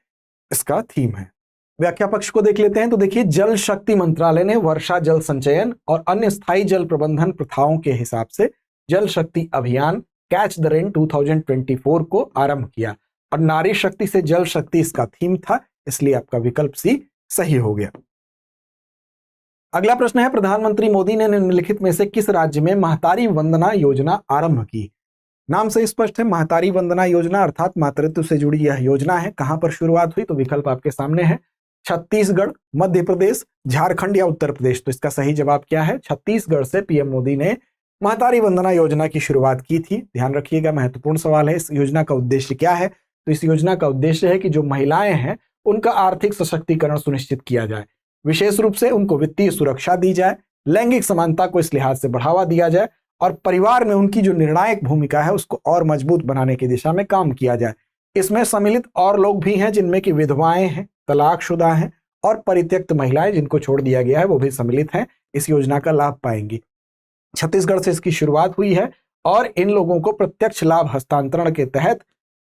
इसका थीम है। व्याख्या पक्ष को देख लेते हैं। तो देखिए, जल शक्ति मंत्रालय ने वर्षा जल संचयन और अन्य स्थायी जल प्रबंधन प्रथाओं के हिसाब से जल शक्ति अभियान कैच द रेन 2024 को आरंभ किया, और नारी शक्ति से जल शक्ति इसका थीम था, इसलिए आपका विकल्प सी सही हो गया। अगला प्रश्न है, प्रधानमंत्री मोदी ने निम्नलिखित में से किस राज्य में महतारी वंदना योजना आरंभ की? नाम से स्पष्ट है, महतारी वंदना योजना अर्थात मातृत्व से जुड़ी यह योजना है। कहां पर शुरुआत हुई? तो विकल्प आपके सामने है, छत्तीसगढ़, मध्य प्रदेश, झारखंड या उत्तर प्रदेश। तो इसका सही जवाब क्या है? छत्तीसगढ़ से PM मोदी ने महतारी वंदना योजना की शुरुआत की थी। ध्यान रखिएगा, महत्वपूर्ण सवाल है। इस योजना का उद्देश्य क्या है? तो इस योजना का उद्देश्य है कि जो महिलाएं हैं उनका आर्थिक सशक्तिकरण सुनिश्चित किया जाए, विशेष रूप से उनको वित्तीय सुरक्षा दी जाए, लैंगिक समानता को इस लिहाज से बढ़ावा दिया जाए, और परिवार में उनकी जो निर्णायक भूमिका है उसको और मजबूत बनाने की दिशा में काम किया जाए। इसमें सम्मिलित और लोग भी हैं, जिनमें कि विधवाएं हैं, तलाकशुदा हैं, और परित्यक्त महिलाएं जिनको छोड़ दिया गया है वो भी सम्मिलित हैं, इस योजना का लाभ पाएंगी। छत्तीसगढ़ से इसकी शुरुआत हुई है, और इन लोगों को प्रत्यक्ष लाभ हस्तांतरण के तहत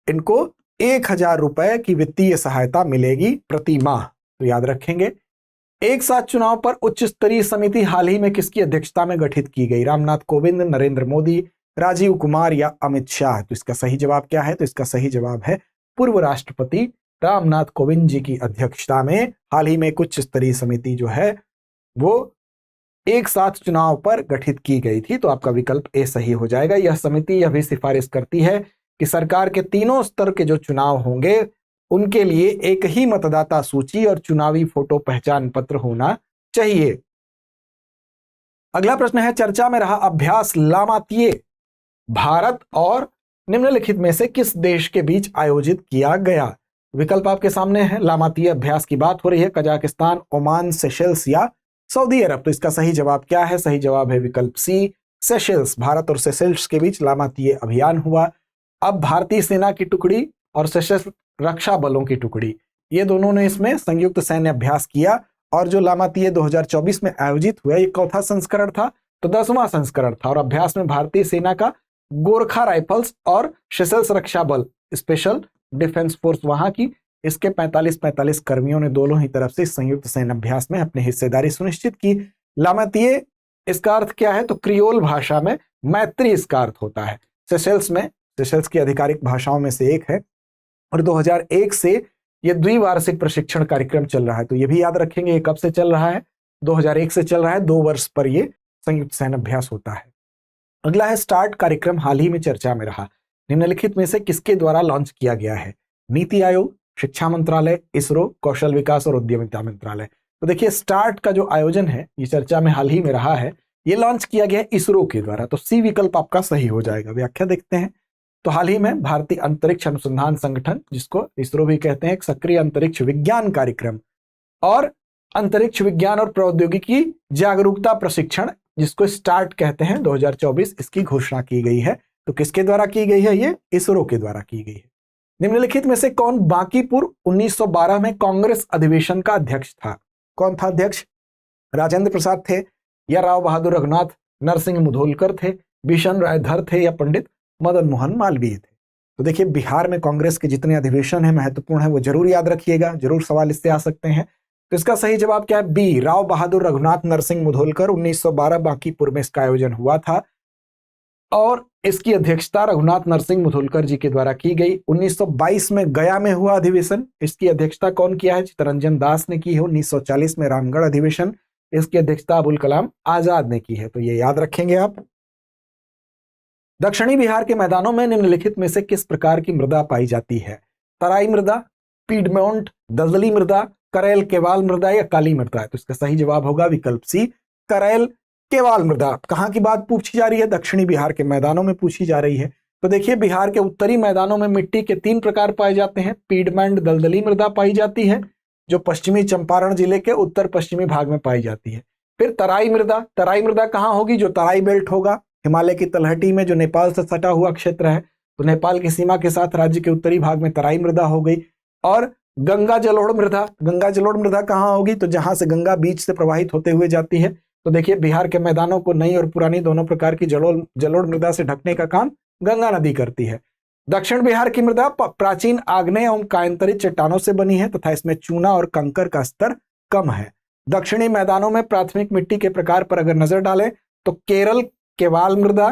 इनको 1000 रुपए की वित्तीय सहायता मिलेगी प्रति माह। तो याद रखेंगे। एक साथ चुनाव पर उच्च स्तरीय समिति हाल ही में किसकी अध्यक्षता में गठित की गई? रामनाथ कोविंद, नरेंद्र मोदी, राजीव कुमार या अमित शाह? तो इसका सही जवाब क्या है? तो इसका सही जवाब है पूर्व राष्ट्रपति रामनाथ कोविंद जी की अध्यक्षता में हाल ही में एक उच्च स्तरीय समिति जो है वो एक साथ चुनाव पर गठित की गई थी। तो आपका विकल्प ए सही हो जाएगा। यह समिति यह भी सिफारिश करती है कि सरकार के तीनों स्तर के जो चुनाव होंगे उनके लिए एक ही मतदाता सूची और चुनावी फोटो पहचान पत्र होना चाहिए। अगला प्रश्न है, चर्चा में रहा अभ्यास लामातीये भारत और निम्नलिखित में से किस देश के बीच आयोजित किया गया? विकल्प आपके सामने है। लामातीये अभ्यास की बात हो रही है कजाकिस्तान, ओमान, सेशेल्स या सऊदी अरब। तो इसका सही जवाब क्या है? सही जवाब है विकल्प सी, सेशेल्स। भारत और सेशेल्स के बीच लामातीये अभियान हुआ। अब भारतीय सेना की टुकड़ी और सेशेल्स रक्षा बलों की टुकड़ी, ये दोनों ने इसमें संयुक्त सैन्य अभ्यास किया, और जो लामातीय 2024 में आयोजित हुआ ये चौथा संस्करण था, तो 10वां संस्करण था। और अभ्यास में भारतीय सेना का गोरखा राइफल्स और सेशल्स रक्षा बल स्पेशल डिफेंस फोर्स वहां की, इसके 45 कर्मियों ने दोनों ही तरफ से संयुक्त सैन्य अभ्यास में अपनी हिस्सेदारी सुनिश्चित की। लामातीय इसका अर्थ क्या है, तो क्रियोल भाषा में मैत्री इसका अर्थ होता है। सेशल्स की आधिकारिक भाषाओं में से एक है और 2001 से ये द्विवार्षिक प्रशिक्षण कार्यक्रम चल रहा है। तो ये भी याद रखेंगे, ये कब से चल रहा है, 2001 से चल रहा है, 2 वर्ष पर ये संयुक्त सैन्य अभ्यास होता है। अगला है स्टार्ट कार्यक्रम हाल ही में चर्चा में रहा, निम्नलिखित में से किसके द्वारा लॉन्च किया गया है? नीति आयोग, शिक्षा मंत्रालय, इसरो, कौशल विकास और उद्यमिता मंत्रालय। तो देखिए स्टार्ट का जो आयोजन है ये चर्चा में हाल ही में रहा है, ये लॉन्च किया गया है इसरो के द्वारा। तो सी विकल्प आपका सही हो जाएगा। व्याख्या देखते हैं। तो हाल ही में भारतीय अंतरिक्ष अनुसंधान संगठन, जिसको इसरो भी कहते हैं, एक सक्रिय अंतरिक्ष विज्ञान कार्यक्रम और अंतरिक्ष विज्ञान और प्रौद्योगिकी जागरूकता प्रशिक्षण, जिसको स्टार्ट कहते हैं, 2024 इसकी घोषणा की गई है। तो किसके द्वारा की गई है? ये इसरो के द्वारा की गई है। निम्नलिखित में से कौन बांकीपुर 1912 में कांग्रेस अधिवेशन का अध्यक्ष था? कौन था अध्यक्ष? राजेंद्र प्रसाद थे या राव बहादुर रघुनाथ नरसिंह मुधोलकर थे, बिशन राय धर थे या पंडित मदन मोहन मालवीय थे? तो देखिए बिहार में कांग्रेस के जितने अधिवेशन है महत्वपूर्ण है वो जरूर याद रखिएगा, जरूर सवाल इससे आ सकते हैं। तो इसका सही जवाब क्या है? बी, राव बहादुर रघुनाथ नरसिंह मुधोलकर। 1912 बांकीपुर में इसका आयोजन हुआ था और इसकी अध्यक्षता रघुनाथ नरसिंह मुधोलकर जी के द्वारा की गई। 1922 में गया में हुआ अधिवेशन, इसकी अध्यक्षता कौन किया है? चित्तरंजन दास ने की है। 1940 में रामगढ़ अधिवेशन, इसकी अध्यक्षता अबुल कलाम आजाद ने की है। तो ये याद रखेंगे आप। दक्षिणी बिहार के मैदानों में निम्नलिखित में से किस प्रकार की मृदा पाई जाती है? तराई मृदा, पीडमोंट, दलदली मृदा, करैल केवाल मृदा या काली मृदा? तो इसका सही जवाब होगा विकल्प सी, करैल केवाल मृदा। कहां की बात पूछी जा रही है? दक्षिणी बिहार के मैदानों में पूछी जा रही है। तो देखिए बिहार के उत्तरी मैदानों में मिट्टी के 3 प्रकार पाए जाते हैं। पीडमेंट दलदली मृदा पाई जाती है जो पश्चिमी चंपारण जिले के उत्तर पश्चिमी भाग में पाई जाती है। फिर तराई मृदा कहाँ होगी? जो तराई बेल्ट होगा हिमालय की तलहटी में, जो नेपाल से सटा हुआ क्षेत्र है, तो नेपाल की सीमा के साथ राज्य के उत्तरी भाग में तराई मृदा हो गई। और गंगा जलोढ़ मृदा कहाँ होगी? तो जहां से गंगा बीच से प्रवाहित होते हुए जाती है। तो देखिए बिहार के मैदानों को नई और पुरानी दोनों प्रकार की जलोढ़ मृदा से ढकने का काम गंगा नदी करती है। दक्षिण बिहार की मृदा प्राचीन आग्नेय एवं कायांतरित चट्टानों से बनी है तथा इसमें चूना और कंकर का स्तर कम है। दक्षिणी मैदानों में प्राथमिक मिट्टी के प्रकार पर अगर नजर डालें तो केरल केवाल मृदा,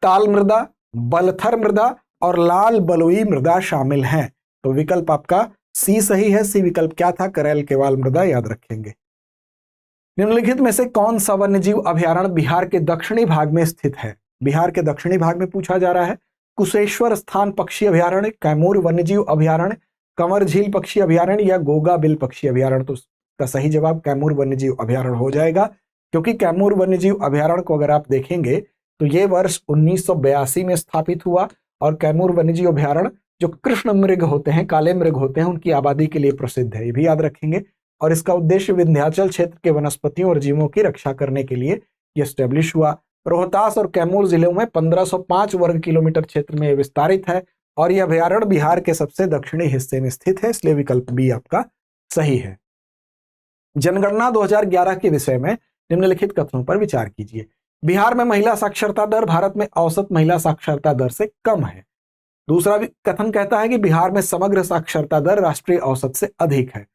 ताल मृदा, बलथर मृदा और लाल बलुई मृदा शामिल हैं। तो विकल्प आपका सी सही है। सी विकल्प क्या था? करैल केवाल मृदा, याद रखेंगे। निम्नलिखित में से कौन सा वन्यजीव अभयारण्य बिहार के दक्षिणी भाग में स्थित है? बिहार के दक्षिणी भाग में पूछा जा रहा है। कुशेश्वर स्थान पक्षी अभयारण्य, कैमूर वन्यजीव अभयारण्य, कंवर झील पक्षी अभयारण्य या गोगा बिल पक्षी अभयारण्य? तो इसका सही जवाब कैमूर वन्यजीव अभयारण्य हो जाएगा, क्योंकि कैमूर वन्यजीव अभयारण्य को अगर आप देखेंगे तो ये वर्ष 1982 में स्थापित हुआ और कैमूर वन्यजीव अभयारण्य जो कृष्ण मृग होते हैं, काले मृग होते हैं, उनकी आबादी के लिए प्रसिद्ध है, ये भी याद रखेंगे। और इसका उद्देश्य विंध्याचल क्षेत्र के वनस्पतियों और जीवों की रक्षा करने के लिए ये स्टैब्लिश हुआ। रोहतास और कैमूर जिलों में 1505 वर्ग किलोमीटर क्षेत्र में विस्तारित है और यह अभयारण्य बिहार के सबसे दक्षिणी हिस्से में स्थित है, इसलिए विकल्प बी आपका सही है। जनगणना 2011 के विषय में निम्नलिखित कथनों पर विचार कीजिए। बिहार में महिला साक्षरता दर भारत में औसत महिला साक्षरता दर से कम है। दूसरा कथन कहता है कि बिहार में समग्र साक्षरता दर राष्ट्रीय औसत से अधिक है।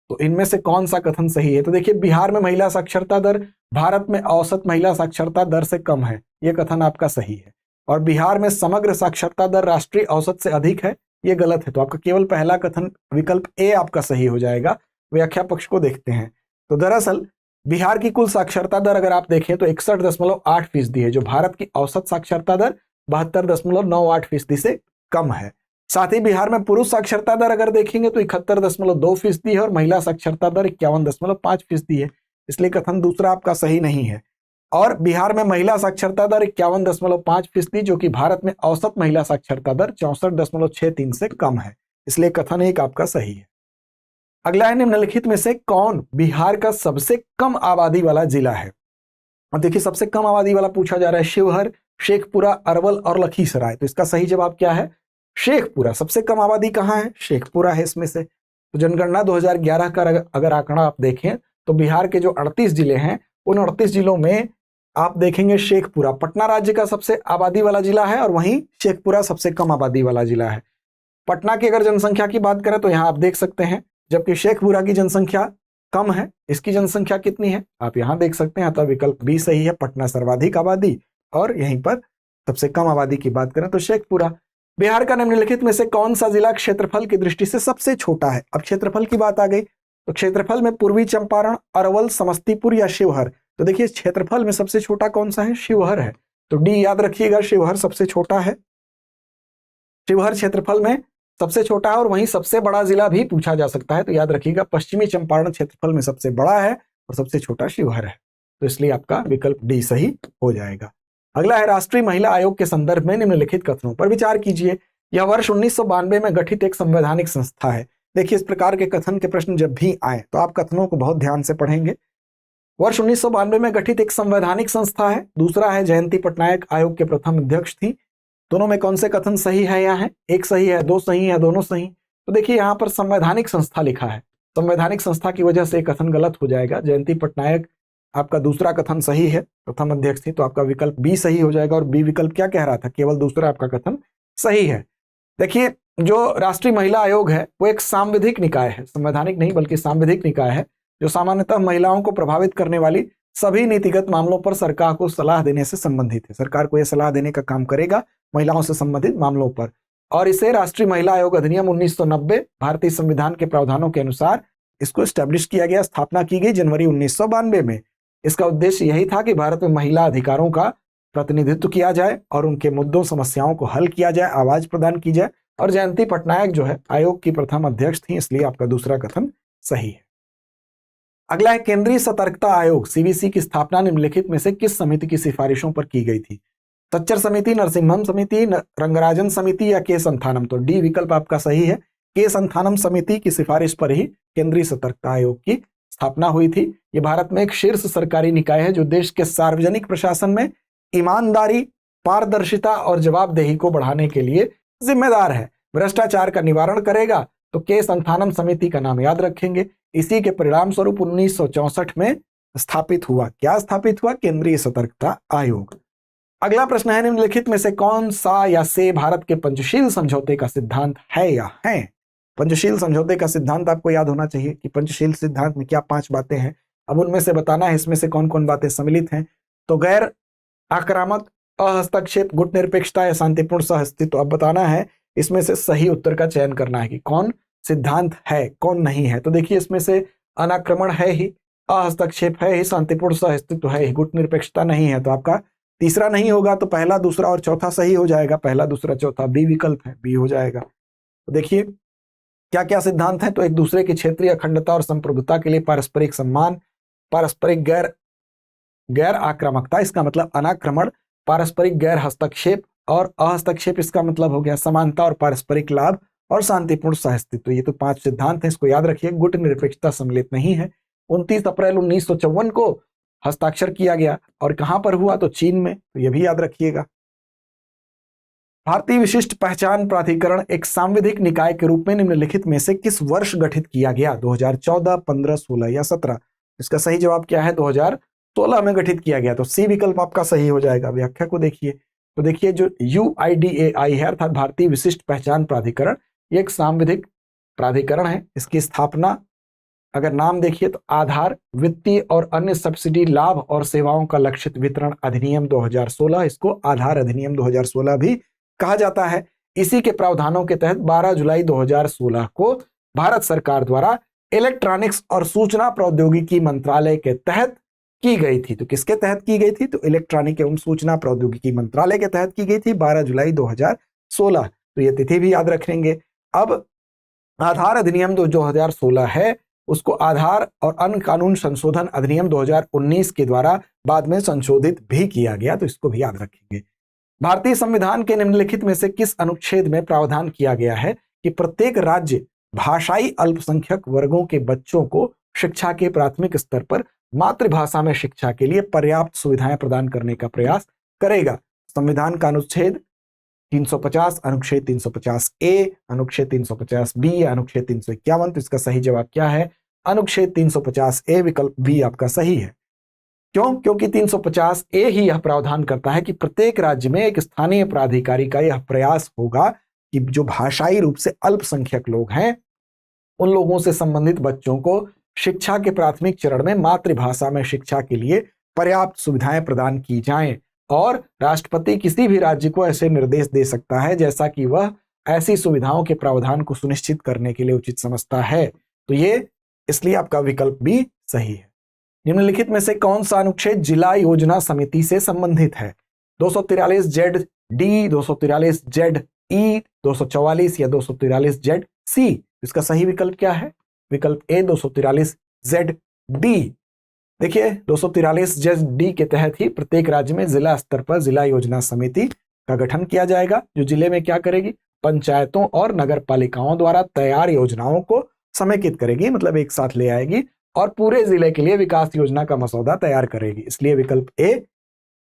तो इनमें से कौन सा कथन सही है? तो देखिए बिहार में महिला साक्षरता दर भारत में औसत महिला साक्षरता दर से कम है, यह कथन आपका सही है। और बिहार में समग्र साक्षरता दर राष्ट्रीय औसत से अधिक है, यह गलत है। तो आपका केवल पहला कथन विकल्प ए आपका सही हो जाएगा। व्याख्या पक्ष को देखते हैं। तो दरअसल बिहार की कुल साक्षरता दर अगर आप देखें तो 61.8% है, जो भारत की औसत साक्षरता दर 72.98% से कम है। साथ ही बिहार में पुरुष साक्षरता दर अगर देखेंगे तो 71.2% है और महिला साक्षरता दर 51.5% है, इसलिए कथन दूसरा आपका सही नहीं है। और बिहार में महिला साक्षरता दर 51.5%, जो कि भारत में औसत महिला साक्षरता दर 64.63 से कम है, इसलिए कथन एक आपका सही है। अगला है निम्नलिखित में से कौन बिहार का सबसे कम आबादी वाला जिला है? और देखिए सबसे कम आबादी वाला पूछा जा रहा है। शिवहर, शेखपुरा, अरवल और लखीसराय। तो इसका सही जवाब क्या है? शेखपुरा। सबसे कम आबादी कहाँ है? शेखपुरा है इसमें से। तो जनगणना 2011 का अगर आंकड़ा आप देखें तो बिहार के जो 38 जिले हैं उन 38 जिलों में आप देखेंगे शेखपुरा, पटना राज्य का सबसे आबादी वाला जिला है और वहीं शेखपुरा सबसे कम आबादी वाला जिला है। पटना की अगर जनसंख्या की बात करें तो यहाँ आप देख सकते हैं, जबकि शेखपुरा की जनसंख्या कम है। इसकी जनसंख्या कितनी है आप यहाँ देख सकते हैं, अतः विकल्प बी सही है। पटना सर्वाधिक आबादी और यहीं पर सबसे कम आबादी की बात करें तो शेखपुरा। बिहार का निम्नलिखित में से कौन सा जिला क्षेत्रफल की दृष्टि से सबसे छोटा है? अब क्षेत्रफल की बात आ गई तो क्षेत्रफल में पूर्वी चंपारण, अरवल, समस्तीपुर या शिवहर? तो देखिए क्षेत्रफल में सबसे छोटा कौन सा है? शिवहर है। तो डी याद रखिएगा, शिवहर सबसे छोटा है। शिवहर क्षेत्रफल में सबसे छोटा है और वहीं सबसे बड़ा जिला भी पूछा जा सकता है, तो याद रखिएगा पश्चिमी चंपारण क्षेत्रफल में सबसे बड़ा है और सबसे छोटा शिवहर है। तो इसलिए आपका विकल्प डी सही हो जाएगा। अगला है राष्ट्रीय महिला आयोग के संदर्भ में निम्नलिखित कथनों पर विचार कीजिए। यह वर्ष 1992 में गठित एक संवैधानिक संस्था है। देखिए इस प्रकार के कथन के प्रश्न जब भी आए तो आप कथनों को बहुत ध्यान से पढ़ेंगे। वर्ष 1992 में गठित एक संवैधानिक संस्था है। दूसरा है जयंती पटनायक आयोग के प्रथम अध्यक्ष थी। दोनों में कौन से कथन सही है? यहाँ है एक सही है, दो सही है, दोनों सही। तो देखिए यहाँ पर संवैधानिक संस्था लिखा है, संवैधानिक संस्था की वजह से कथन गलत हो जाएगा। जयंती पटनायक आपका दूसरा कथन सही है, प्रथम अध्यक्ष थी, तो आपका विकल्प बी सही हो जाएगा। और बी विकल्प क्या कह रहा था? केवल दूसरा आपका कथन सही है। देखिए जो राष्ट्रीय महिला आयोग है वो एक सांविधिक निकाय है, संवैधानिक नहीं बल्कि सांविधिक निकाय है, जो सामान्यतः महिलाओं को प्रभावित करने वाली सभी नीतिगत मामलों पर सरकार को सलाह देने से संबंधित है। सरकार को यह सलाह देने का काम करेगा महिलाओं से संबंधित मामलों पर। और इसे राष्ट्रीय महिला आयोग अधिनियम 1990 भारतीय संविधान के प्रावधानों के अनुसार इसको स्टैब्लिश किया गया, स्थापना की गई जनवरी 1992 में। इसका उद्देश्य यही था कि भारत में महिला अधिकारों का प्रतिनिधित्व किया जाए और उनके मुद्दों समस्याओं को हल किया जाए, आवाज प्रदान की जाए। और जयंती पटनायक जो है आयोग की प्रथम अध्यक्ष थी, इसलिए आपका दूसरा कथन सही है। अगला है केंद्रीय सतर्कता आयोग सीवीसी की स्थापना निम्नलिखित में से किस समिति की सिफारिशों पर की गई थी? सच्चर समिति, नरसिम्हम समिति, रंगराजन समिति या के संथानम? तो डी विकल्प आपका सही है। के संथानम समिति की सिफारिश पर ही केंद्रीय सतर्कता आयोग की स्थापना हुई थी। ये भारत में एक शीर्ष सरकारी निकाय है जो देश के सार्वजनिक प्रशासन में ईमानदारी, पारदर्शिता और जवाबदेही को बढ़ाने के लिए जिम्मेदार है। भ्रष्टाचार का निवारण करेगा। तो के संथानम समिति का नाम याद रखेंगे। इसी के परिणाम स्वरूप 1964 में स्थापित हुआ। क्या स्थापित हुआ? केंद्रीय सतर्कता आयोग। अगला प्रश्न है निम्नलिखित में से कौन सा या से भारत के पंचशील समझौते का सिद्धांत है या है? पंचशील समझौते का सिद्धांत आपको याद होना चाहिए कि पंचशील सिद्धांत में क्या 5 बातें हैं। अब उनमें से बताना है इसमें से कौन कौन बातें सम्मिलित हैं। तो गैर आक्रामक, अहस्तक्षेप, गुटनिरपेक्षता या शांतिपूर्ण सहअस्तित्व। अब बताना है इसमें से सही उत्तर का चयन करना है कि कौन सिद्धांत है कौन नहीं है। तो देखिए इसमें से अनाक्रमण है ही, अहस्तक्षेप है ही, शांतिपूर्ण सहअस्तित्व है ही, गुटनिरपेक्षता नहीं है। तो आपका तीसरा नहीं होगा, तो पहला, दूसरा और चौथा सही हो जाएगा। पहला, दूसरा, चौथा बी विकल्प है, बी हो जाएगा। तो देखिए क्या क्या सिद्धांत है। तो एक दूसरे की क्षेत्रीय अखंडता और संप्रभुता के लिए पारस्परिक सम्मान, पारस्परिक गैर आक्रामकता, इसका मतलब अनाक्रमण, पारस्परिक गैर हस्तक्षेप और अहस्तक्षेप, इसका मतलब हो गया समानता और पारस्परिक लाभ, और शांतिपूर्ण सहअस्तित्व। ये तो 5 सिद्धांत हैं, इसको याद रखिए। गुट निरपेक्षता सम्मिलित नहीं है। 29 अप्रैल 1954 को हस्ताक्षर किया गया और कहां पर हुआ? तो चीन में। तो यह भी याद रखिएगा। भारतीय विशिष्ट पहचान प्राधिकरण एक सांविधिक निकाय के रूप में निम्नलिखित में से किस वर्ष गठित किया गया? 2014, 15, 16 या 17? इसका सही जवाब क्या है? 2016 में गठित किया गया। तो सी विकल्प आपका सही हो जाएगा। व्याख्या को देखिए। तो देखिए जो UIDAI है अर्थात भारतीय विशिष्ट पहचान प्राधिकरण, ये एक सांविधिक प्राधिकरण है। इसकी स्थापना अगर नाम देखिए तो आधार, वित्तीय और अन्य सब्सिडी, लाभ और सेवाओं का लक्षित वितरण अधिनियम 2016, इसको आधार अधिनियम 2016 भी कहा जाता है। इसी के प्रावधानों के तहत 12 जुलाई 2016 को भारत सरकार द्वारा इलेक्ट्रॉनिक्स और सूचना प्रौद्योगिकी मंत्रालय के तहत की गई थी। तो किसके तहत की गई थी? तो इलेक्ट्रॉनिक एवं सूचना प्रौद्योगिकी मंत्रालय के तहत की गई थी 12 जुलाई 2016। तो ये तिथि भी याद रखेंगे। अब आधार अधिनियम 2016 है, उसको आधार और अन्य कानून संशोधन अधिनियम 2019 के द्वारा बाद में संशोधित भी किया गया। तो इसको भी याद रखेंगे। भारतीय संविधान के निम्नलिखित में से किस अनुच्छेद में प्रावधान किया गया है कि प्रत्येक राज्य भाषाई अल्पसंख्यक वर्गों के बच्चों को शिक्षा के प्राथमिक स्तर पर मातृभाषा में शिक्षा के लिए पर्याप्त सुविधाएं प्रदान करने का प्रयास करेगा? संविधान का अनुच्छेद 350, अनुच्छेद 350 ए, अनुच्छेद 350 बी या अनुच्छेद 351। तो इसका सही जवाब क्या है? अनुच्छेद 350 ए, विकल्प बी आपका सही है। क्यों? क्योंकि 350 ए ही यह प्रावधान करता है कि प्रत्येक राज्य में एक स्थानीय प्राधिकारी का यह प्रयास होगा कि जो भाषाई रूप से अल्पसंख्यक लोग हैं उन लोगों से संबंधित बच्चों को शिक्षा के प्राथमिक चरण में मातृभाषा में शिक्षा के लिए पर्याप्त सुविधाएं प्रदान की जाएं। और राष्ट्रपति किसी भी राज्य को ऐसे निर्देश दे सकता है जैसा कि वह ऐसी सुविधाओं के प्रावधान को सुनिश्चित करने के लिए उचित समझता है। तो ये इसलिए आपका विकल्प भी सही है। निम्नलिखित में से कौन सा अनुच्छेद जिला योजना समिति से संबंधित है? 243 जेड डी, 243 जेड ई, 244 या 243 जेड सी। इसका सही विकल्प क्या है? विकल्प ए 243 जेड डी। देखिए 243 जेड डी के तहत ही प्रत्येक राज्य में जिला स्तर पर जिला योजना समिति का गठन किया जाएगा, जो जिले में क्या करेगी? पंचायतों और नगर पालिकाओं द्वारा तैयार योजनाओं को समेकित करेगी, मतलब एक साथ ले आएगी और पूरे जिले के लिए विकास योजना का मसौदा तैयार करेगी। इसलिए विकल्प ए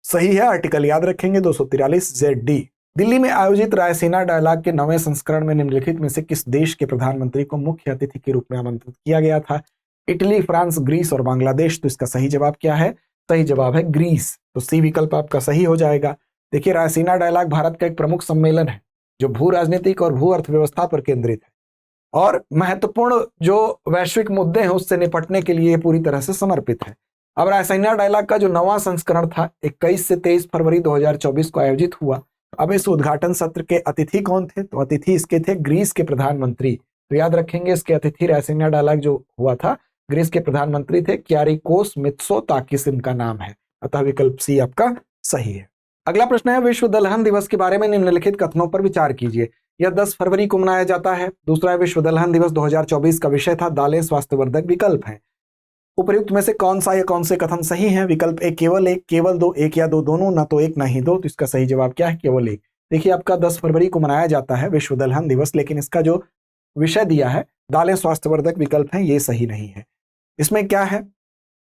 सही है। आर्टिकल याद रखेंगे 243 जेड डी। दिल्ली में आयोजित रायसीना डायलॉग के 9वें संस्करण में निम्नलिखित में से किस देश के प्रधानमंत्री को मुख्य अतिथि के रूप में आमंत्रित किया गया था? इटली, फ्रांस, ग्रीस और बांग्लादेश। तो इसका सही जवाब क्या है? सही जवाब है ग्रीस। तो सी विकल्प आपका सही हो जाएगा। देखिए रायसीना डायलॉग भारत का एक प्रमुख सम्मेलन है जो भू राजनीतिक और भू अर्थव्यवस्था पर केंद्रित है और महत्वपूर्ण जो वैश्विक मुद्दे हैं उससे निपटने के लिए पूरी तरह से समर्पित है। अब रायसीना डायलॉग का जो 9वां संस्करण था 21 से 23 फरवरी 2024 को आयोजित हुआ। अब इस उद्घाटन सत्र के अतिथि कौन थे? तो अतिथि इसके थे ग्रीस के प्रधानमंत्री। तो याद रखेंगे इसके अतिथि रायसीना डायलॉग जो हुआ था ग्रीस के प्रधानमंत्री थे क्यारिकोस मित्सोताकिस इनका नाम है। अतः विकल्प सी आपका सही है। अगला प्रश्न है विश्व दलहन दिवस के बारे में निम्नलिखित कथनों पर विचार कीजिए। यह 10 फरवरी को मनाया जाता है। दूसरा विश्व दलहन दिवस 2024 का विषय था दालें स्वास्थ्यवर्धक विकल्प है। उपर्युक्त में से कौन सा या कौन से कथन सही है? विकल्प ए केवल एक, केवल दो, एक या दो दोनों, ना तो एक ना ही दो। तो इसका सही जवाब क्या है? केवल एक। देखिए आपका 10 फरवरी को मनाया जाता है विश्व दलहन दिवस, लेकिन इसका जो विषय दिया है दालें स्वास्थ्यवर्धक विकल्प है, ये सही नहीं है। इसमें क्या है?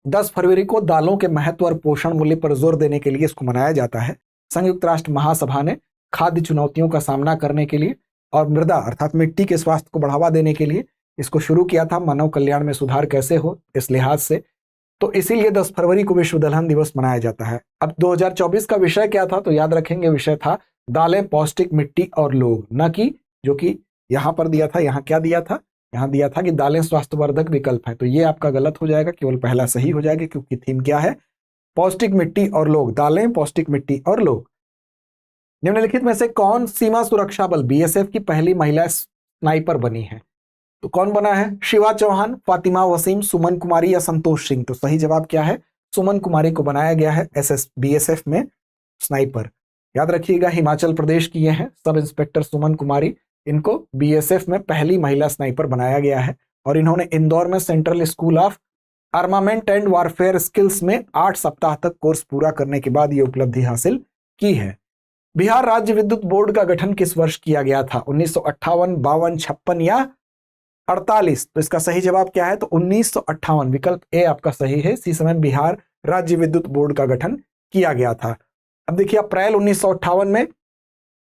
10 फरवरी को दालों के महत्व और पोषण मूल्य पर जोर देने के लिए इसको मनाया जाता है। संयुक्त राष्ट्र महासभा ने खाद्य चुनौतियों का सामना करने के लिए और मृदा अर्थात मिट्टी के स्वास्थ्य को बढ़ावा देने के लिए इसको शुरू किया था। मानव कल्याण में सुधार कैसे हो इस लिहाज से, तो इसीलिए 10 फरवरी को विश्व दलहन दिवस मनाया जाता है। अब 2024 का विषय क्या था? तो याद रखेंगे विषय था दालें, पौष्टिक, मिट्टी और लोग, न कि जो कि यहां पर दिया था। यहां क्या दिया था? यहां दिया था कि दालें स्वास्थ्यवर्धक विकल्प है। तो ये आपका गलत हो जाएगा, केवल पहला सही हो जाएगा क्योंकि थीम क्या है? पौष्टिक, मिट्टी और लोग। दालें, पौष्टिक, मिट्टी और लोग। निम्नलिखित में से कौन सीमा सुरक्षा बल बीएसएफ की पहली महिला स्नाइपर बनी है? तो कौन बना है? शिवा चौहान, फातिमा वसीम, सुमन कुमारी या संतोष सिंह। तो सही जवाब क्या है? सुमन कुमारी को बनाया गया है बीएसएफ में स्नाइपर। याद रखिएगा हिमाचल प्रदेश की ये है सब इंस्पेक्टर सुमन कुमारी। इनको बीएसएफ में पहली महिला स्नाइपर बनाया गया है और इन्होंने इंदौर में central school of armament and warfare skills में 8 सप्ताह तक कोर्स पूरा करने के बाद ये उपलब्धि हासिल की है। बिहार राज्य विद्युत बोर्ड का गठन किस वर्ष किया गया था? 1958, 52, 56 या 48। तो इसका सही जवाब क्या है? तो 1958 विकल्प ए आपका सही है। इसी समय बिहार राज्य विद्युत बोर्ड का गठन किया गया था। अब देखिए अप्रैल 1958 में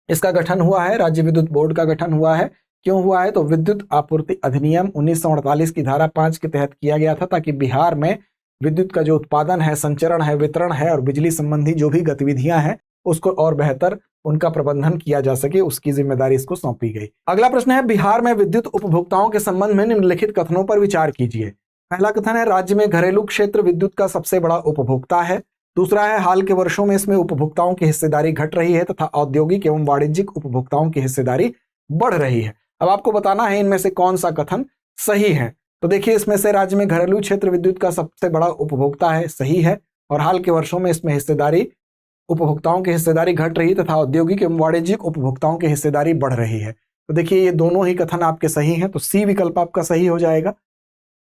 इसका गठन हुआ है, राज्य विद्युत बोर्ड का गठन हुआ है। क्यों हुआ है? तो विद्युत आपूर्ति अधिनियम 1948 की धारा 5 के तहत किया गया था ताकि बिहार में विद्युत का जो उत्पादन है, संचरण है, वितरण है और बिजली संबंधी जो भी गतिविधियां हैं उसको और बेहतर उनका प्रबंधन किया जा सके, उसकी जिम्मेदारी इसको सौंपी गई। अगला प्रश्न है बिहार में विद्युत उपभोक्ताओं के संबंध में निम्नलिखित कथनों पर विचार कीजिए। पहला कथन है राज्य में घरेलू क्षेत्र विद्युत का सबसे बड़ा उपभोक्ता है। दूसरा है हाल के वर्षों में इसमें उपभोक्ताओं की हिस्सेदारी घट रही है तथा औद्योगिक एवं वाणिज्यिक उपभोक्ताओं की हिस्सेदारी बढ़ रही है। अब आपको बताना है इनमें से कौन सा कथन सही है। तो देखिए इसमें से राज्य में घरेलू क्षेत्र विद्युत का सबसे बड़ा उपभोक्ता है, सही है। और हाल के वर्षों में इसमें हिस्सेदारी उपभोक्ताओं की हिस्सेदारी घट रही तथा औद्योगिक एवं वाणिज्यिक उपभोक्ताओं की हिस्सेदारी बढ़ रही है। तो देखिए ये दोनों ही कथन आपके सही हैं, तो सी विकल्प आपका सही हो जाएगा।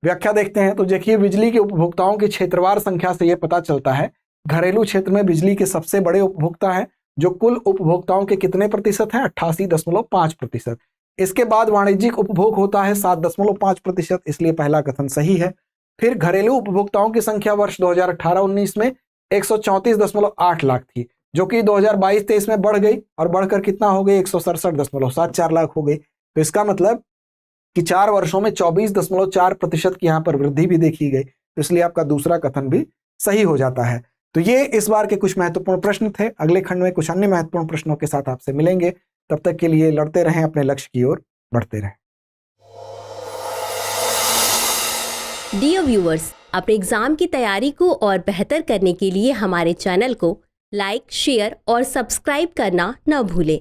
व्याख्या देखते हैं। तो देखिए बिजली के उपभोक्ताओं की क्षेत्रवार संख्या से यह पता चलता है घरेलू क्षेत्र में बिजली के सबसे बड़े उपभोक्ता हैं जो कुल उपभोक्ताओं के कितने प्रतिशत हैं? 88.5%। इसके बाद वाणिज्यिक उपभोग होता है 7.5%, इसलिए पहला कथन सही है। फिर घरेलू उपभोक्ताओं की संख्या वर्ष 2018-19 में 134.8 लाख थी, जो कि 2022-23 में बढ़ गई और बढ़कर कितना हो गई 167.74 लाख हो गई। तो इसका मतलब कि 4 वर्षों में 24.4% की यहाँ पर वृद्धि भी देखी गई। तो इसलिए आपका दूसरा कथन भी सही हो जाता है। तो ये इस बार के कुछ महत्वपूर्ण प्रश्न थे। अगले खंड में कुछ अन्य महत्वपूर्ण प्रश्नों के साथ आपसे मिलेंगे। तब तक के लिए लड़ते रहें, अपने लक्ष्य की ओर बढ़ते रहें। डियर व्यूअर्स, अपने एग्जाम की तैयारी को और बेहतर करने के लिए हमारे चैनल को लाइक, शेयर और सब्सक्राइब करना न भूलें।